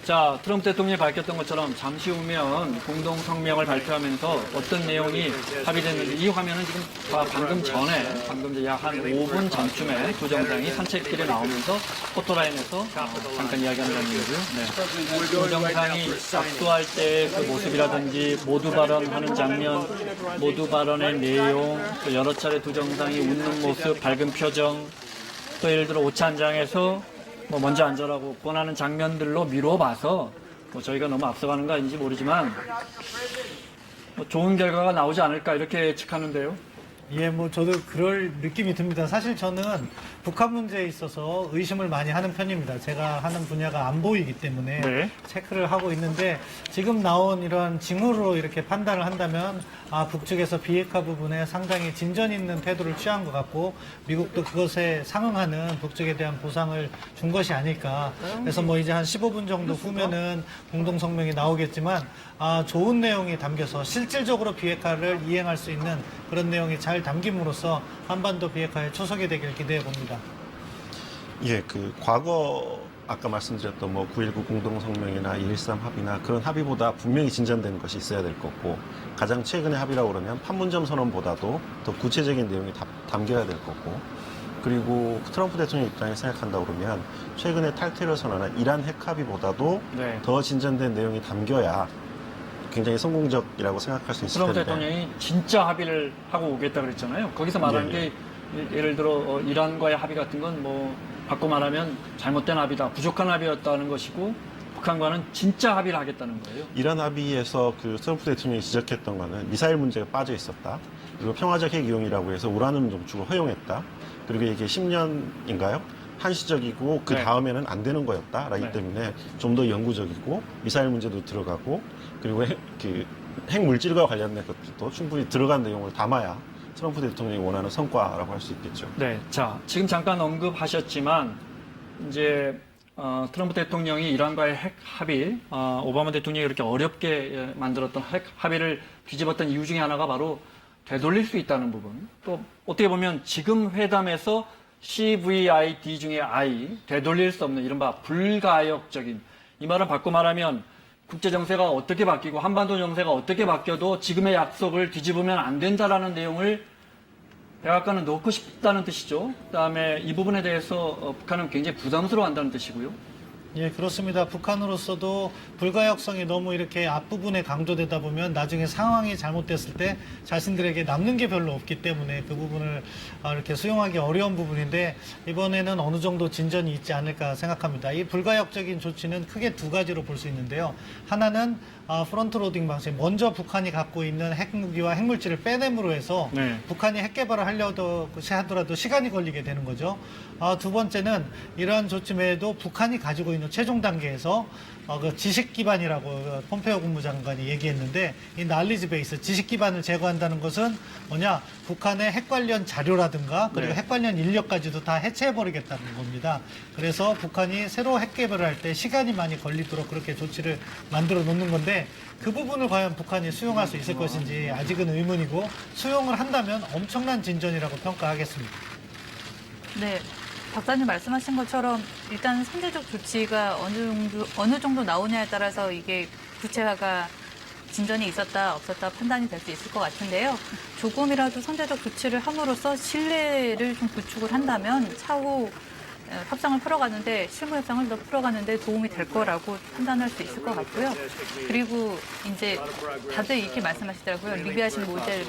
자, 트럼프 대통령이 밝혔던 것처럼 잠시 후면 공동 성명을 발표하면서 어떤 내용이 합의됐는지 이 화면은 지금 방금 이제 약 한 5분 전쯤에 두 정상이 산책길에 나오면서 포토라인에서 잠깐 이야기하는 장면이고요. 네. 두 정상이 악수할 때 그 모습이라든지 모두 발언하는 장면, 모두 발언의 내용, 또 여러 차례 두 정상이 웃는 모습, 밝은 표정, 또 예를 들어 오찬장에서 먼저 앉으라고 권하는 장면들로 미뤄봐서 저희가 너무 앞서가는 거 아닌지 모르지만 좋은 결과가 나오지 않을까 이렇게 예측하는데요. 예, 저도 그럴 느낌이 듭니다. 사실 저는 북한 문제에 있어서 의심을 많이 하는 편입니다. 제가 하는 분야가 안보이기 때문에 네. 체크를 하고 있는데 지금 나온 이런 징후로 이렇게 판단을 한다면 북측에서 비핵화 부분에 상당히 진전 있는 태도를 취한 것 같고 미국도 그것에 상응하는 북측에 대한 보상을 준 것이 아닐까. 그래서 이제 한 15분 정도 후면은 공동성명이 나오겠지만 좋은 내용이 담겨서 실질적으로 비핵화를 이행할 수 있는 그런 내용이 잘 담김으로써 한반도 비핵화에 초석이 되길 기대해 봅니다. 예, 과거 아까 말씀드렸던 9.19 공동성명이나 2.13 합의나 그런 합의보다 분명히 진전되는 것이 있어야 될 거고 가장 최근의 합의라고 그러면 판문점 선언보다도 더 구체적인 내용이 담겨야 될 거고 그리고 트럼프 대통령 입장에 생각한다고 그러면 최근에 탈퇴를 선언한 이란 핵 합의보다도 네. 더 진전된 내용이 담겨야 굉장히 성공적이라고 생각할 수 있을 트럼프 텐데 대통령이 진짜 합의를 하고 오겠다 그랬잖아요. 거기서 말하는 게 예를 들어 이란과의 합의 같은 건 바꿔 말하면 잘못된 합의다, 부족한 합의였다는 것이고 북한과는 진짜 합의를 하겠다는 거예요. 이란 합의에서 트럼프 대통령이 지적했던 거는 미사일 문제가 빠져 있었다. 그리고 평화적 핵 이용이라고 해서 우라늄 농축을 허용했다. 그리고 이게 10년인가요? 한시적이고 그 다음에는 안 되는 거였다라기 때문에 좀 더 영구적이고 미사일 문제도 들어가고 그리고 핵 물질과 관련된 것들도 충분히 들어간 내용을 담아야 트럼프 대통령이 원하는 성과라고 할 수 있겠죠. 네, 자 지금 잠깐 언급하셨지만 이제 트럼프 대통령이 이란과의 핵 합의, 오바마 대통령이 이렇게 어렵게 만들었던 핵 합의를 뒤집었던 이유 중에 하나가 바로 되돌릴 수 있다는 부분. 또 어떻게 보면 지금 회담에서 CVID 중에 I, 되돌릴 수 없는 이른바 불가역적인, 이 말을 바꿔 말하면 국제 정세가 어떻게 바뀌고 한반도 정세가 어떻게 바뀌어도 지금의 약속을 뒤집으면 안 된다라는 내용을 백악관은 넣고 싶다는 뜻이죠. 그다음에 이 부분에 대해서 북한은 굉장히 부담스러워한다는 뜻이고요. 예, 그렇습니다. 북한으로서도 불가역성이 너무 이렇게 앞부분에 강조되다 보면 나중에 상황이 잘못됐을 때 자신들에게 남는 게 별로 없기 때문에 그 부분을 이렇게 수용하기 어려운 부분인데 이번에는 어느 정도 진전이 있지 않을까 생각합니다. 이 불가역적인 조치는 크게 두 가지로 볼 수 있는데요. 하나는 프론트 로딩 방식, 먼저 북한이 갖고 있는 핵무기와 핵물질을 빼냄으로 해서 북한이 핵 개발을 하더라도 시간이 걸리게 되는 거죠. 두 번째는 이러한 조치 외에도 북한이 가지고 있는 최종 단계에서 그 지식 기반이라고 폼페이오 국무장관이 얘기했는데 이 날리지 베이스, 지식 기반을 제거한다는 것은 뭐냐? 북한의 핵 관련 자료라든가 그리고 핵 관련 인력까지도 다 해체해버리겠다는 겁니다. 그래서 북한이 새로 핵 개발을 할 때 시간이 많이 걸리도록 그렇게 조치를 만들어 놓는 건데 그 부분을 과연 북한이 수용할 수 있을 것인지 아직은 의문이고 수용을 한다면 엄청난 진전이라고 평가하겠습니다. 네. 박사님 말씀하신 것처럼 일단 선제적 조치가 어느 정도 나오냐에 따라서 이게 구체화가 진전이 있었다 없었다 판단이 될 수 있을 것 같은데요. 조금이라도 선제적 조치를 함으로써 신뢰를 좀 구축을 한다면 차후 협상을 풀어가는데 실무 협상을 더 풀어가는데 도움이 될 거라고 판단할 수 있을 것 같고요. 그리고 이제 다들 이렇게 말씀하시더라고요. 리비아식 모델,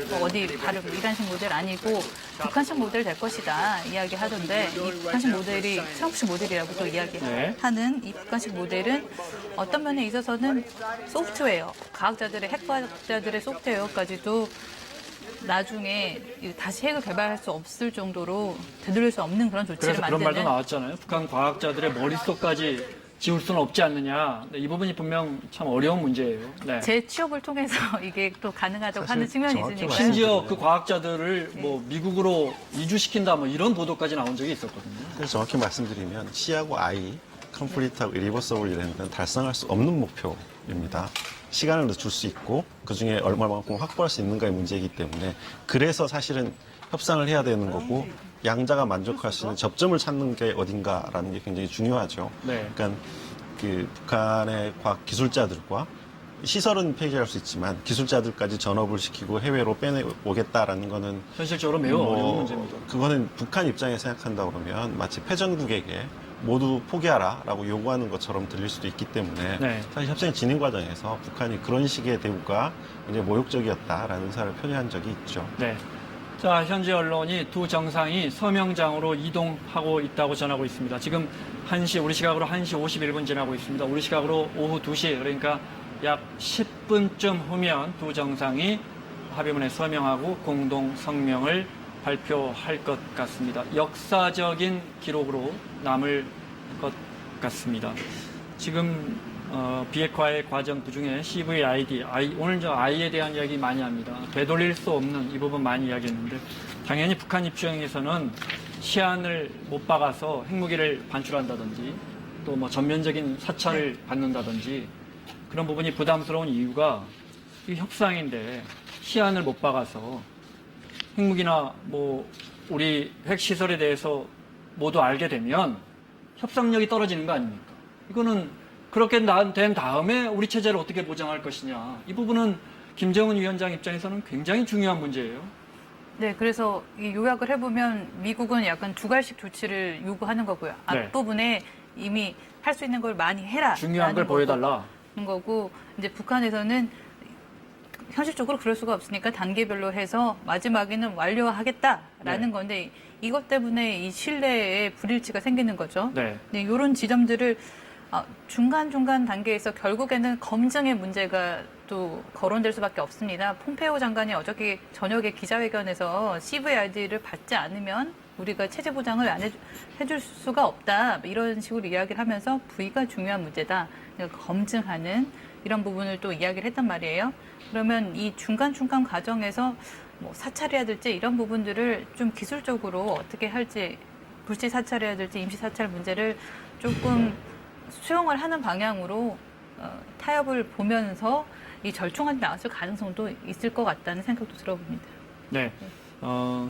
뭐 어디 다른 이란식 모델 아니고 북한식 모델 될 것이다 이야기하던데 이 북한식 모델이 트럼프식 모델이라고 또 이야기하는 이 북한식 모델은 어떤 면에 있어서는 소프트웨어, 과학자들의 핵과학자들의 소프트웨어까지도 나중에 다시 핵을 개발할 수 없을 정도로 되돌릴 수 없는 그런 조치를 그래서 만드는 그런 말도 나왔잖아요. 북한 과학자들의 머릿속까지 지울 수는 없지 않느냐. 네, 이 부분이 분명 참 어려운 문제예요. 네. 제 취업을 통해서 이게 또 가능하다고 하는 사실 측면이 정확히 있으니까 심지어 그 과학자들을 뭐 미국으로 이주시킨다 뭐 이런 보도까지 나온 적이 있었거든요. 그래서 정확히 말씀드리면 C하고 I, 컴플리트하고 리버서블이라는 건 달성할 수 없는 목표입니다. 시간을 늦출 수 있고 그중에 얼마만큼 확보할 수 있는가의 문제이기 때문에 그래서 사실은 협상을 해야 되는 거고 양자가 만족할 수 있는 접점을 찾는 게 어딘가라는 게 굉장히 중요하죠. 네. 그러니까 그 북한의 과학 기술자들과 시설은 폐기할 수 있지만 기술자들까지 전업을 시키고 해외로 빼내오겠다라는 거는 현실적으로 매우 어려운 문제입니다. 그거는 북한 입장에 생각한다 그러면 마치 패전국에게 모두 포기하라라고 요구하는 것처럼 들릴 수도 있기 때문에 네. 사실 협상 진행 과정에서 북한이 그런 식의 대우가 굉장히 모욕적이었다라는 의사를 표현한 적이 있죠. 네. 자, 현재 언론이 두 정상이 서명장으로 이동하고 있다고 전하고 있습니다. 지금 1시, 우리 시각으로 1시 51분 지나고 있습니다. 우리 시각으로 오후 2시, 그러니까 약 10분쯤 후면 두 정상이 합의문에 서명하고 공동 성명을 발표할 것 같습니다. 역사적인 기록으로 남을 것 같습니다. 지금 비핵화의 과정 그중에 CVID, 오늘 저 I에 대한 이야기 많이 합니다. 되돌릴 수 없는 이 부분 많이 이야기했는데 당연히 북한 입장에서는 시한을 못 박아서 핵무기를 반출한다든지 또 뭐 전면적인 사찰을 받는다든지 그런 부분이 부담스러운 이유가 이 협상인데 시한을 못 박아서 핵무기나 뭐 우리 핵시설에 대해서 모두 알게 되면 협상력이 떨어지는 거 아닙니까? 이거는 그렇게 된 다음에 우리 체제를 어떻게 보장할 것이냐. 이 부분은 김정은 위원장 입장에서는 굉장히 중요한 문제예요. 네, 그래서 이 요약을 해보면 미국은 약간 두갈식 조치를 요구하는 거고요. 네. 앞부분에 이미 할 수 있는 걸 많이 해라. 중요한 걸 보여달라. 거고 이제 북한에서는 현실적으로 그럴 수가 없으니까 단계별로 해서 마지막에는 완료하겠다라는 네. 건데 이것 때문에 이 신뢰에 불일치가 생기는 거죠. 네. 네, 이런 지점들을 중간중간 단계에서 결국에는 검증의 문제가 또 거론될 수밖에 없습니다. 폼페이오 장관이 어저께 저녁에 기자회견에서 CVID를 받지 않으면 우리가 체제 보장을 안 해줄 수가 없다. 이런 식으로 이야기를 하면서 V가 중요한 문제다. 그러니까 검증하는 이런 부분을 또 이야기를 했단 말이에요. 그러면 이 중간중간 과정에서 뭐 사찰해야 될지 이런 부분들을 좀 기술적으로 어떻게 할지 불시 사찰해야 될지 임시 사찰 문제를 조금 수용을 하는 방향으로 타협을 보면서 이 절충안이 나왔을 가능성도 있을 것 같다는 생각도 들어봅니다. 네.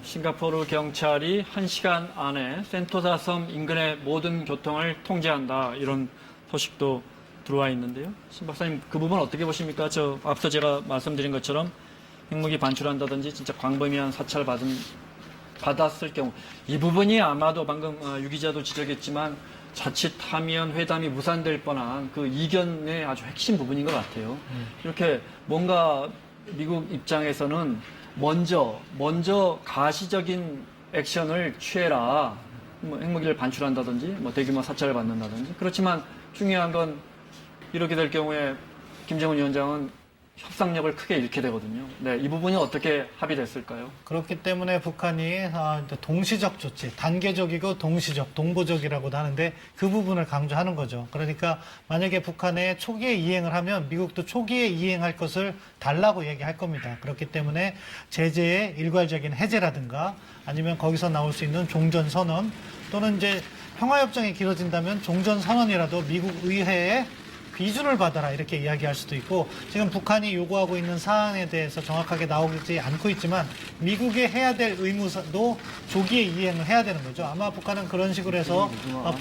싱가포르 경찰이 1시간 안에 센토사 섬 인근의 모든 교통을 통제한다. 이런 소식도 들어와 있는데요. 신 박사님, 그 부분 어떻게 보십니까? 앞서 제가 말씀드린 것처럼 핵무기 반출한다든지 진짜 광범위한 사찰 받았을 경우 이 부분이 아마도 방금 유 기자도 지적했지만 자칫하면 회담이 무산될 뻔한 그 이견의 아주 핵심 부분인 것 같아요. 이렇게 뭔가 미국 입장에서는 먼저 가시적인 액션을 취해라. 뭐 핵무기를 반출한다든지, 뭐 대규모 사찰을 받는다든지. 그렇지만 중요한 건 이렇게 될 경우에 김정은 위원장은 협상력을 크게 잃게 되거든요. 네, 이 부분이 어떻게 합의됐을까요? 그렇기 때문에 북한이 동시적 조치, 단계적이고 동시적, 동보적이라고도 하는데 그 부분을 강조하는 거죠. 그러니까 만약에 북한에 초기에 이행을 하면 미국도 초기에 이행할 것을 달라고 얘기할 겁니다. 그렇기 때문에 제재의 일괄적인 해제라든가 아니면 거기서 나올 수 있는 종전선언 또는 이제 평화협정이 길어진다면 종전선언이라도 미국 의회에 비준을 받아라 이렇게 이야기할 수도 있고 지금 북한이 요구하고 있는 사안에 대해서 정확하게 나오지 않고 있지만 미국이 해야 될 의무도 조기에 이행을 해야 되는 거죠. 아마 북한은 그런 식으로 해서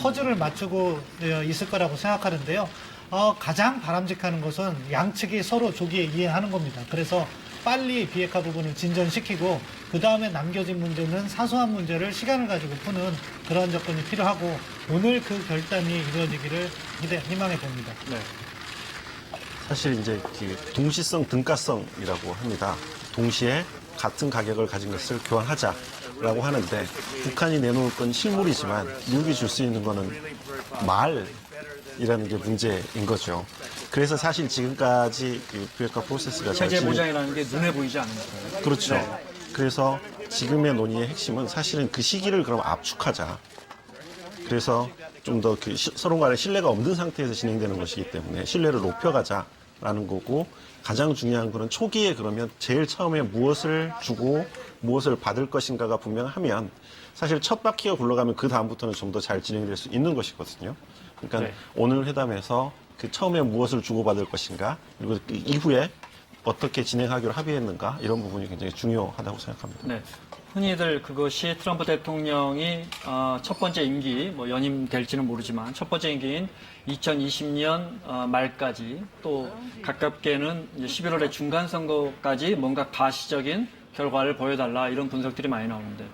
퍼즐을 맞추고 있을 거라고 생각하는데요. 가장 바람직한 것은 양측이 서로 조기에 이해하는 겁니다. 그래서 빨리 비핵화 부분을 진전시키고 그 다음에 남겨진 문제는 사소한 문제를 시간을 가지고 푸는 그런 접근이 필요하고 오늘 그 결단이 이루어지기를 희망해 봅니다. 네. 사실 이제 그 동시성 등가성이라고 합니다. 동시에 같은 가격을 가진 것을 교환하자라고 하는데 북한이 내놓을 건 실물이지만 미국이 줄 수 있는 거는 말이라는 게 문제인 거죠. 그래서 사실 지금까지 그 비핵화 프로세스가 잘 체제 진행- 보장이라는 게 눈에 보이지 않는 거예요. 그렇죠. 네. 그래서 지금의 논의의 핵심은 사실은 그 시기를 그럼 압축하자. 그래서 좀 더 그 서로 간에 신뢰가 없는 상태에서 진행되는 것이기 때문에 신뢰를 높여가자라는 거고 가장 중요한 거는 초기에 그러면 제일 처음에 무엇을 주고 무엇을 받을 것인가가 분명하면 사실 첫 바퀴가 굴러가면 그 다음부터는 좀 더 잘 진행될 수 있는 것이거든요. 그러니까 네. 오늘 회담에서 그 처음에 무엇을 주고받을 것인가 그리고 그 이후에 어떻게 진행하기로 합의했는가 이런 부분이 굉장히 중요하다고 생각합니다. 네. 흔히들 그것이 트럼프 대통령이 첫 번째 임기, 뭐 연임될지는 모르지만 첫 번째 임기인 2020년 말까지 또 가깝게는 이제 11월의 중간 선거까지 뭔가 가시적인 결과를 보여달라 이런 분석들이 많이 나오는데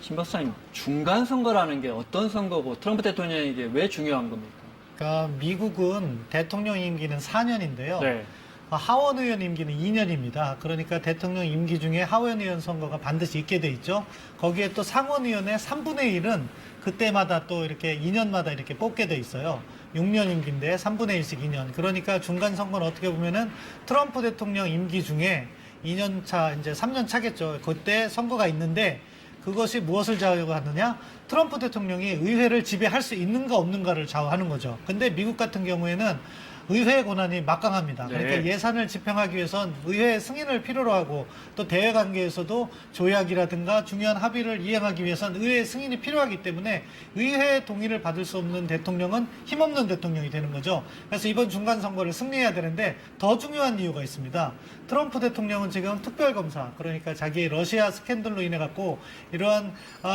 신 박사님 중간 선거라는 게 어떤 선거고 트럼프 대통령에게 왜 중요한 겁니까? 그러니까 미국은 대통령 임기는 4년인데요. 네. 하원 의원 임기는 2년입니다. 그러니까 대통령 임기 중에 하원 의원 선거가 반드시 있게 돼 있죠. 거기에 또 상원 의원의 3분의 1은 그때마다 또 이렇게 2년마다 이렇게 뽑게 돼 있어요. 6년 임기인데 3분의 1씩 2년. 그러니까 중간 선거는 어떻게 보면은 트럼프 대통령 임기 중에 2년 차, 이제 3년 차겠죠. 그때 선거가 있는데 그것이 무엇을 좌우하느냐? 트럼프 대통령이 의회를 지배할 수 있는가 없는가를 좌우하는 거죠. 근데 미국 같은 경우에는 의회의 권한이 막강합니다. 그러니까 네. 예산을 집행하기 위해선 의회의 승인을 필요로 하고 또 대외 관계에서도 조약이라든가 중요한 합의를 이행하기 위해선 의회의 승인이 필요하기 때문에 의회의 동의를 받을 수 없는 대통령은 힘없는 대통령이 되는 거죠. 그래서 이번 중간 선거를 승리해야 되는데 더 중요한 이유가 있습니다. 트럼프 대통령은 지금 특별검사, 그러니까 자기의 러시아 스캔들로 인해 갖고 이러한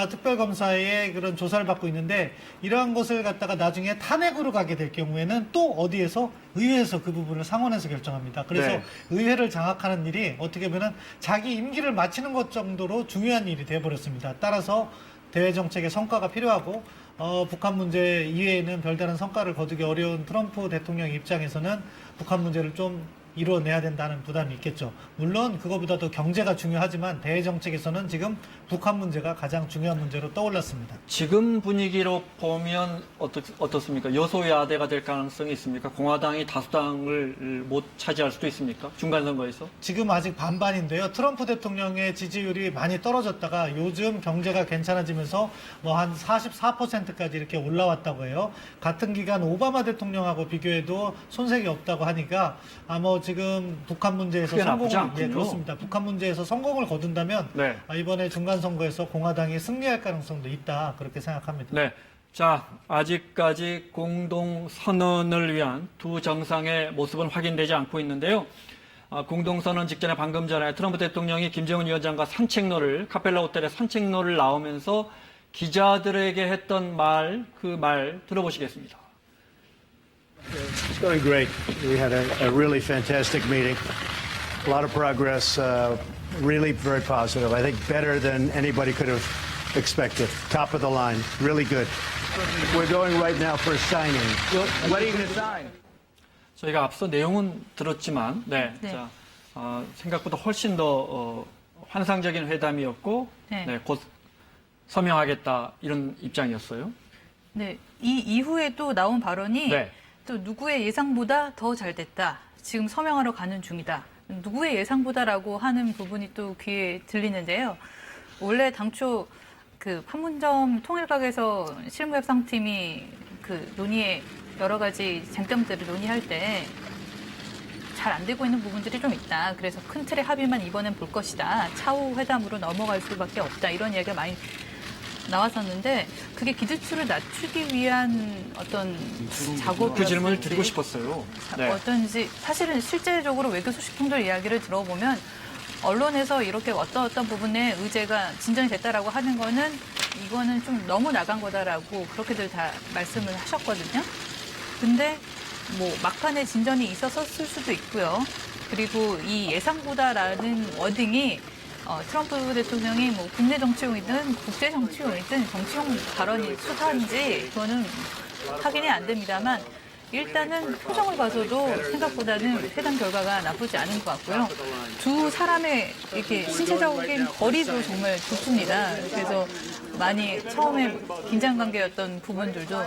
특별검사의 그런 조사를 받고 있는데 이러한 것을 갖다가 나중에 탄핵으로 가게 될 경우에는 또 어디에서 의회에서 그 부분을 상원에서 결정합니다. 그래서 네. 의회를 장악하는 일이 어떻게 보면 자기 임기를 마치는 것 정도로 중요한 일이 되어버렸습니다. 따라서 대외 정책의 성과가 필요하고 북한 문제 이외에는 별다른 성과를 거두기 어려운 트럼프 대통령 입장에서는 북한 문제를 좀 이뤄내야 된다는 부담이 있겠죠. 물론 그거보다도 경제가 중요하지만 대외 정책에서는 지금 북한 문제가 가장 중요한 문제로 떠올랐습니다. 지금 분위기로 보면 어떻습니까? 여소야대가 될 가능성이 있습니까? 공화당이 다수당을 못 차지할 수도 있습니까? 중간 선거에서? 지금 아직 반반인데요. 트럼프 대통령의 지지율이 많이 떨어졌다가 요즘 경제가 괜찮아지면서 뭐 한 44%까지 이렇게 올라왔다고 해요. 같은 기간 오바마 대통령하고 비교해도 손색이 없다고 하니까 지금 북한 문제에서 크게 나쁘지 성공을 않군요. 그렇습니다. 북한 문제에서 성공을 거둔다면 네. 이번에 중간 선거에서 공화당이 승리할 가능성도 있다 그렇게 생각합니다. 네. 자, 아직까지 공동 선언을 위한 두 정상의 모습은 확인되지 않고 있는데요. 공동 선언 직전에 방금 전에 트럼프 대통령이 김정은 위원장과 카펠라 호텔의 산책로를 나오면서 기자들에게 했던 그 말 들어보시겠습니다. It's going great. We had a really fantastic meeting. A lot of progress, really very positive. I think better than anybody could have expected. Top of the line, really good. We're going right now for a signing. What are you going to sign? 저희가 앞서 내용은 들었지만, 네. 자, 생각보다 훨씬 더 환상적인 회담이었고, 네. 곧 서명하겠다 이런 입장이었어요. 네, 이 이후에 또 나온 발언이 네. 또 누구의 예상보다 더 잘 됐다. 지금 서명하러 가는 중이다. 누구의 예상보다라고 하는 부분이 또 귀에 들리는데요. 원래 당초 그 판문점 통일각에서 실무협상팀이 그 논의에 여러 가지 쟁점들을 논의할 때 잘 안 되고 있는 부분들이 좀 있다. 그래서 큰 틀의 합의만 이번엔 볼 것이다. 차후 회담으로 넘어갈 수밖에 없다. 이런 이야기가 많이 나왔었는데 그게 기대치를 낮추기 위한 어떤 작업 그 질문을 드리고 싶었어요. 네. 어떤지 사실은 실제적으로 외교 소식통들 이야기를 들어보면 언론에서 이렇게 어떤 부분에 의제가 진전이 됐다라고 하는 거는 이거는 좀 너무 나간 거다라고 그렇게들 다 말씀을 하셨거든요. 근데 뭐 막판에 진전이 있었을 수도 있고요. 그리고 이 예상보다라는 워딩이 트럼프 대통령이 뭐 국내 정치용이든 국제 정치용이든 정치용 발언이 수사인지 그거는 확인이 안 됩니다만 일단은 표정을 봐서도 생각보다는 회담 결과가 나쁘지 않은 것 같고요. 두 사람의 이렇게 신체적인 거리도 정말 좋습니다. 그래서 많이 처음에 긴장 관계였던 부분들도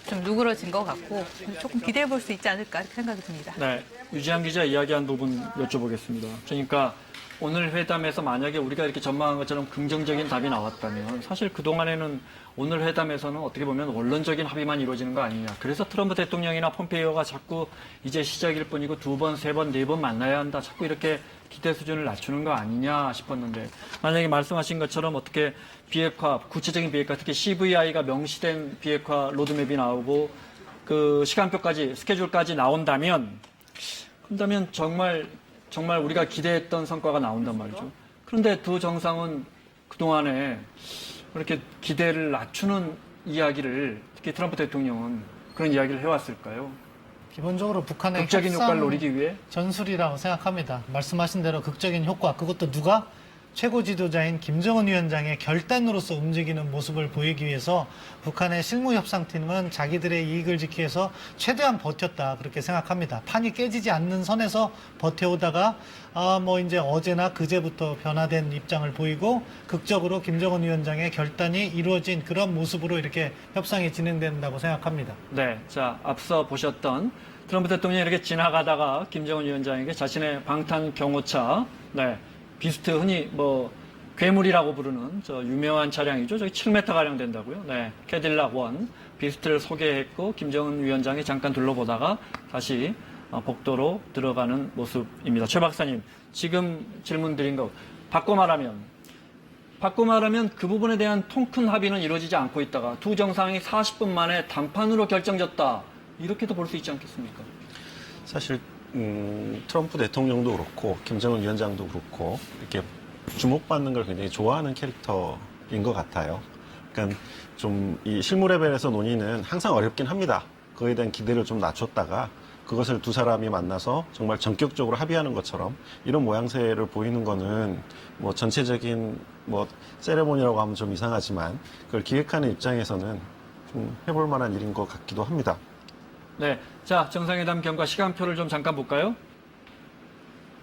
좀 누그러진 것 같고 조금 기대해 볼 수 있지 않을까 이렇게 생각이 듭니다. 네, 유지한 기자 이야기한 부분 여쭤보겠습니다. 그러니까 오늘 회담에서 만약에 우리가 이렇게 전망한 것처럼 긍정적인 답이 나왔다면 사실 그동안에는 오늘 회담에서는 어떻게 보면 원론적인 합의만 이루어지는 거 아니냐. 그래서 트럼프 대통령이나 폼페이오가 자꾸 이제 시작일 뿐이고 2번, 3번, 4번 만나야 한다. 자꾸 이렇게 기대 수준을 낮추는 거 아니냐 싶었는데 만약에 말씀하신 것처럼 어떻게 비핵화, 구체적인 비핵화, 특히 CVI가 명시된 비핵화 로드맵이 나오고 그 시간표까지, 스케줄까지 나온다면 그렇다면 정말 우리가 기대했던 성과가 나온단 말이죠. 그런데 두 정상은 그동안에 그렇게 기대를 낮추는 이야기를 특히 트럼프 대통령은 그런 이야기를 해왔을까요? 기본적으로 북한의 극적인 효과를 노리기 위해? 전술이라고 생각합니다. 말씀하신 대로 극적인 효과, 그것도 누가? 최고 지도자인 김정은 위원장의 결단으로서 움직이는 모습을 보이기 위해서 북한의 실무협상팀은 자기들의 이익을 지키기 위해서 최대한 버텼다 그렇게 생각합니다. 판이 깨지지 않는 선에서 버텨오다가 뭐 이제 어제나 그제부터 변화된 입장을 보이고 극적으로 김정은 위원장의 결단이 이루어진 그런 모습으로 이렇게 협상이 진행된다고 생각합니다. 네, 자 앞서 보셨던 트럼프 대통령이 이렇게 지나가다가 김정은 위원장에게 자신의 방탄 경호차, 네. 비스트 흔히 뭐 괴물이라고 부르는 저 유명한 차량이죠. 저기 7m 가량 된다고요. 네, 캐딜락 원 비스트를 소개했고 김정은 위원장이 잠깐 둘러보다가 다시 복도로 들어가는 모습입니다. 최 박사님, 지금 질문 드린 거 바꿔 말하면 그 부분에 대한 통큰 합의는 이루어지지 않고 있다가 두 정상이 40분 만에 단판으로 결정졌다. 이렇게도 볼 수 있지 않겠습니까? 사실 트럼프 대통령도 그렇고 김정은 위원장도 그렇고 이렇게 주목받는 걸 굉장히 좋아하는 캐릭터인 것 같아요. 그러니까 좀 이 실무 레벨에서 논의는 항상 어렵긴 합니다. 그거에 대한 기대를 좀 낮췄다가 그것을 두 사람이 만나서 정말 전격적으로 합의하는 것처럼 이런 모양새를 보이는 거는 뭐 전체적인 뭐 세레모니라고 하면 좀 이상하지만 그걸 기획하는 입장에서는 좀 해볼 만한 일인 것 같기도 합니다. 네, 자 정상회담 경과 시간표를 좀 잠깐 볼까요?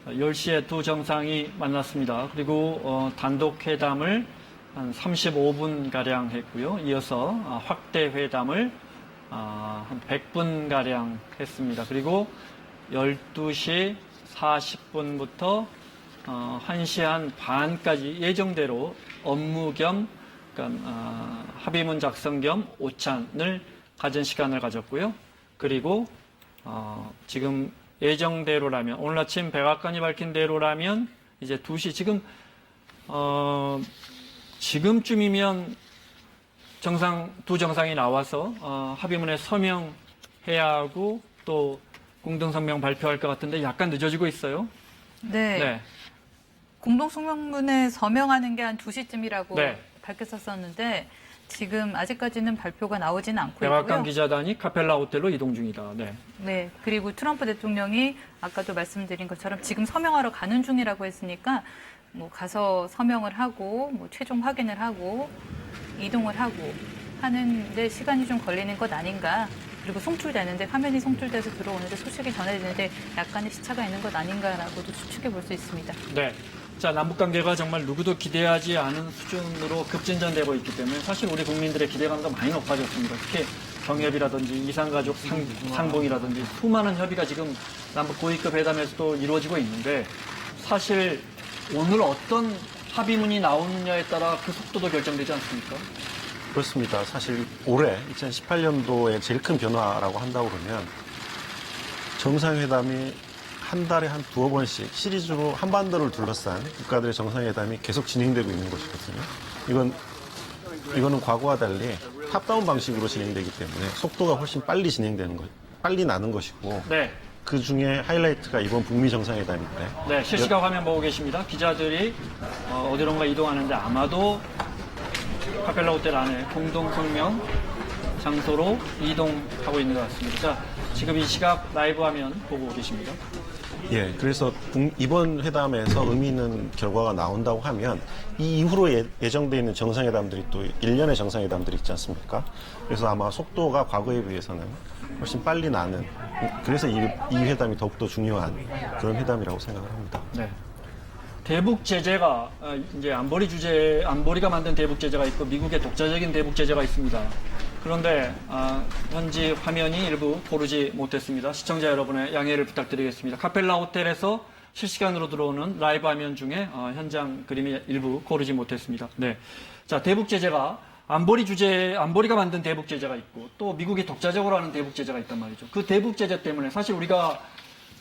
10시에 두 정상이 만났습니다. 그리고 단독 회담을 한 35분가량 했고요. 이어서 확대 회담을 한 100분가량 했습니다. 그리고 12시 40분부터 1시 한 반까지 예정대로 업무 겸 그러니까 합의문 작성 겸 오찬을 가진 시간을 가졌고요. 그리고 지금 예정대로라면 오늘 아침 백악관이 밝힌 대로라면 이제 2시 지금쯤이면 두 정상이 나와서 합의문에 서명해야 하고 또 공동성명 발표할 것 같은데 약간 늦어지고 있어요. 네. 공동성명문에 서명하는 게 한 2시쯤이라고 네. 밝혔었는데 지금 아직까지는 발표가 나오지는 않고 있고요. 백악관 기자단이 카펠라 호텔로 이동 중이다. 네. 네. 그리고 트럼프 대통령이 아까도 말씀드린 것처럼 지금 서명하러 가는 중이라고 했으니까 뭐 가서 서명을 하고 뭐 최종 확인을 하고 이동을 하고 하는데 시간이 좀 걸리는 것 아닌가. 그리고 송출되는데 화면이 송출돼서 들어오는데 소식이 전해지는데 약간의 시차가 있는 것 아닌가라고도 추측해 볼 수 있습니다. 네. 자, 남북 관계가 정말 누구도 기대하지 않은 수준으로 급진전되고 있기 때문에 사실 우리 국민들의 기대감도 많이 높아졌습니다. 특히 경협이라든지 이산가족 상봉이라든지 수많은 협의가 지금 남북 고위급 회담에서도 이루어지고 있는데 사실 오늘 어떤 합의문이 나오느냐에 따라 그 속도도 결정되지 않습니까? 그렇습니다. 사실 올해 2018년도에 제일 큰 변화라고 한다고 그러면 정상회담이 한 달에 한 두어 번씩 시리즈로 한반도를 둘러싼 국가들의 정상회담이 계속 진행되고 있는 것이거든요. 이거는 과거와 달리 탑다운 방식으로 진행되기 때문에 속도가 훨씬 빨리 빨리 나는 것이고 네. 그 중에 하이라이트가 이번 북미 정상회담인데. 네, 실시간 화면 보고 계십니다. 기자들이 어디론가 이동하는데 아마도 카펠라 호텔 안에 공동성명 장소로 이동하고 있는 것 같습니다. 자, 지금 이 시각 라이브 화면 보고 계십니다. 예, 그래서 이번 회담에서 의미 있는 결과가 나온다고 하면 이 이후로 예정되어 있는 정상회담들이 또 일련의 정상회담들이 있지 않습니까? 그래서 아마 속도가 과거에 비해서는 훨씬 빨리 나는, 그래서 이 회담이 더욱더 중요한 그런 회담이라고 생각을 합니다. 네. 대북 제재가 이제 안보리가 만든 대북 제재가 있고 미국의 독자적인 대북 제재가 있습니다. 그런데 현지 화면이 일부 고르지 못했습니다. 시청자 여러분의 양해를 부탁드리겠습니다. 카펠라 호텔에서 실시간으로 들어오는 라이브 화면 중에 현장 그림이 일부 고르지 못했습니다. 네. 자, 대북 제재가 안보리가 만든 대북 제재가 있고 또 미국이 독자적으로 하는 대북 제재가 있단 말이죠. 그 대북 제재 때문에 사실 우리가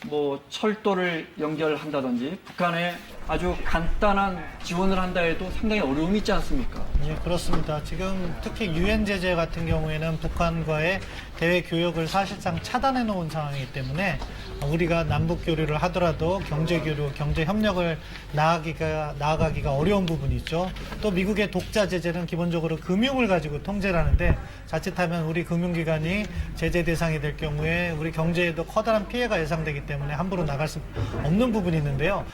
뭐 철도를 연결한다든지 북한에 아주 간단한 지원을 한다 해도 상당히 어려움이 있지 않습니까? 네, 그렇습니다. 지금 특히 유엔 제재 같은 경우에는 북한과의 대외 교역을 사실상 차단해 놓은 상황이기 때문에 우리가 남북 교류를 하더라도 경제 교류, 경제 협력을 나아가기가 어려운 부분이 있죠. 또 미국의 독자 제재는 기본적으로 금융을 가지고 통제를 하는데 자칫하면 우리 금융기관이 제재 대상이 될 경우에 우리 경제에도 커다란 피해가 예상되기 때문에 함부로 나갈 수 없는 부분이 있는데요.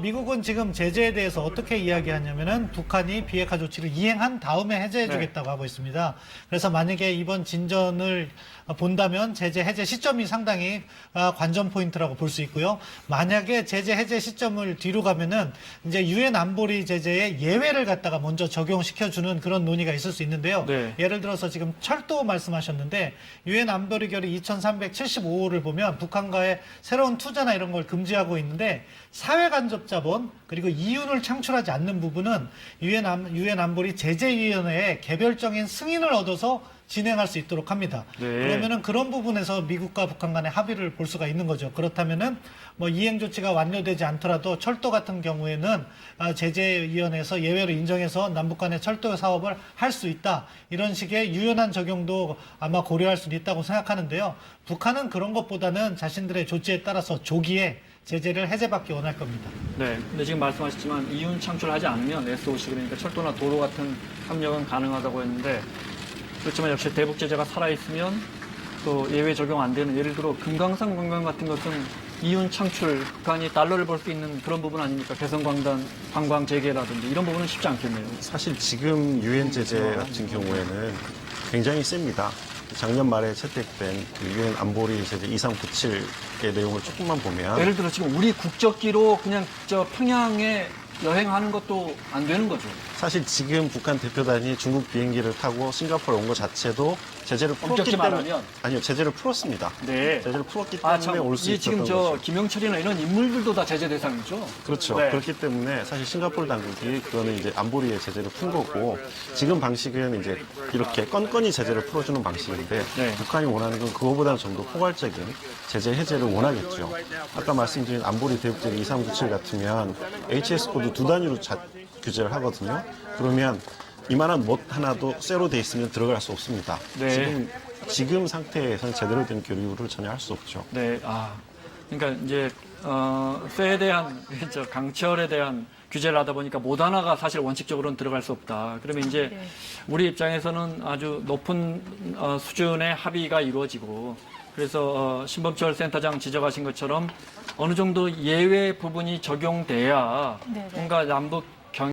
미국은 지금 제재에 대해서 어떻게 이야기하냐면은 북한이 비핵화 조치를 이행한 다음에 해제해주겠다고 하고 있습니다. 그래서 만약에 이번 진전을 본다면 제재 해제 시점이 상당히 관전 포인트라고 볼 수 있고요. 만약에 제재 해제 시점을 뒤로 가면은 이제 유엔 안보리 제재에 예외를 갖다가 먼저 적용시켜주는 그런 논의가 있을 수 있는데요. 네. 예를 들어서 지금 철도 말씀하셨는데 유엔 안보리 결의 2375호를 보면 북한과의 새로운 투자나 이런 걸 금지하고 있는데 사회 간접 자본 그리고 이윤을 창출하지 않는 부분은 유엔 안보리 제재위원회에 개별적인 승인을 얻어서 진행할 수 있도록 합니다. 네. 그러면은 그런 부분에서 미국과 북한 간의 합의를 볼 수가 있는 거죠. 그렇다면은 뭐 이행 조치가 완료되지 않더라도 철도 같은 경우에는 제재위원회에서 예외로 인정해서 남북 간의 철도 사업을 할 수 있다. 이런 식의 유연한 적용도 아마 고려할 수 있다고 생각하는데요. 북한은 그런 것보다는 자신들의 조치에 따라서 조기에 제재를 해제받기 원할 겁니다. 네. 근데 지금 말씀하셨지만 이윤 창출하지 않으면 SOC 그러니까 철도나 도로 같은 협력은 가능하다고 했는데 그렇지만 역시 대북 제재가 살아있으면 또 예외 적용 안 되는 예를 들어 금강산 관광 같은 것은 이윤 창출, 북한이 달러를 벌 수 있는 그런 부분 아닙니까? 개성광단 관광 재개라든지 이런 부분은 쉽지 않겠네요. 사실 지금 유엔 제재 같은 경우에는 굉장히 셉니다. 작년 말에 채택된 그 유엔 안보리 제재 2397의 내용을 조금만 보면 예를 들어 지금 우리 국적기로 그냥 저 평양에 여행하는 것도 안 되는 거죠. 사실 지금 북한 대표단이 중국 비행기를 타고 싱가포르 온 것 자체도 제재를 풀었기 엄격히 때문에 말하면 아니요 제재를 풀었습니다. 네. 제재를 풀었기 때문에 올 수 있었던 지금 거죠. 김영철이나 이런 인물들도 다 제재 대상이죠. 그렇죠. 네. 그렇기 때문에 사실 싱가포르 당국이 그거는 이제 안보리의 제재를 푼 거고 지금 방식은 이제 이렇게 건건히 제재를 풀어주는 방식인데 네. 북한이 원하는 건 그거보다는 좀 더 포괄적인 제재 해제를 원하겠죠. 아까 말씀드린 안보리 대북제재 2397 같으면 HS 코드 2단위로 규제를 하거든요. 그러면 이만한 못 하나도 쇠로 돼 있으면 들어갈 수 없습니다. 네. 지금 상태에서는 제대로 된 교류를 전혀 할 수 없죠. 네, 그러니까 이제 쇠에 대한 강철에 대한 규제를 하다 보니까 못 하나가 사실 원칙적으로는 들어갈 수 없다. 그러면 이제 우리 입장에서는 아주 높은 수준의 합의가 이루어지고 그래서 신범철 센터장 지적하신 것처럼 어느 정도 예외 부분이 적용돼야 네네. 뭔가 남북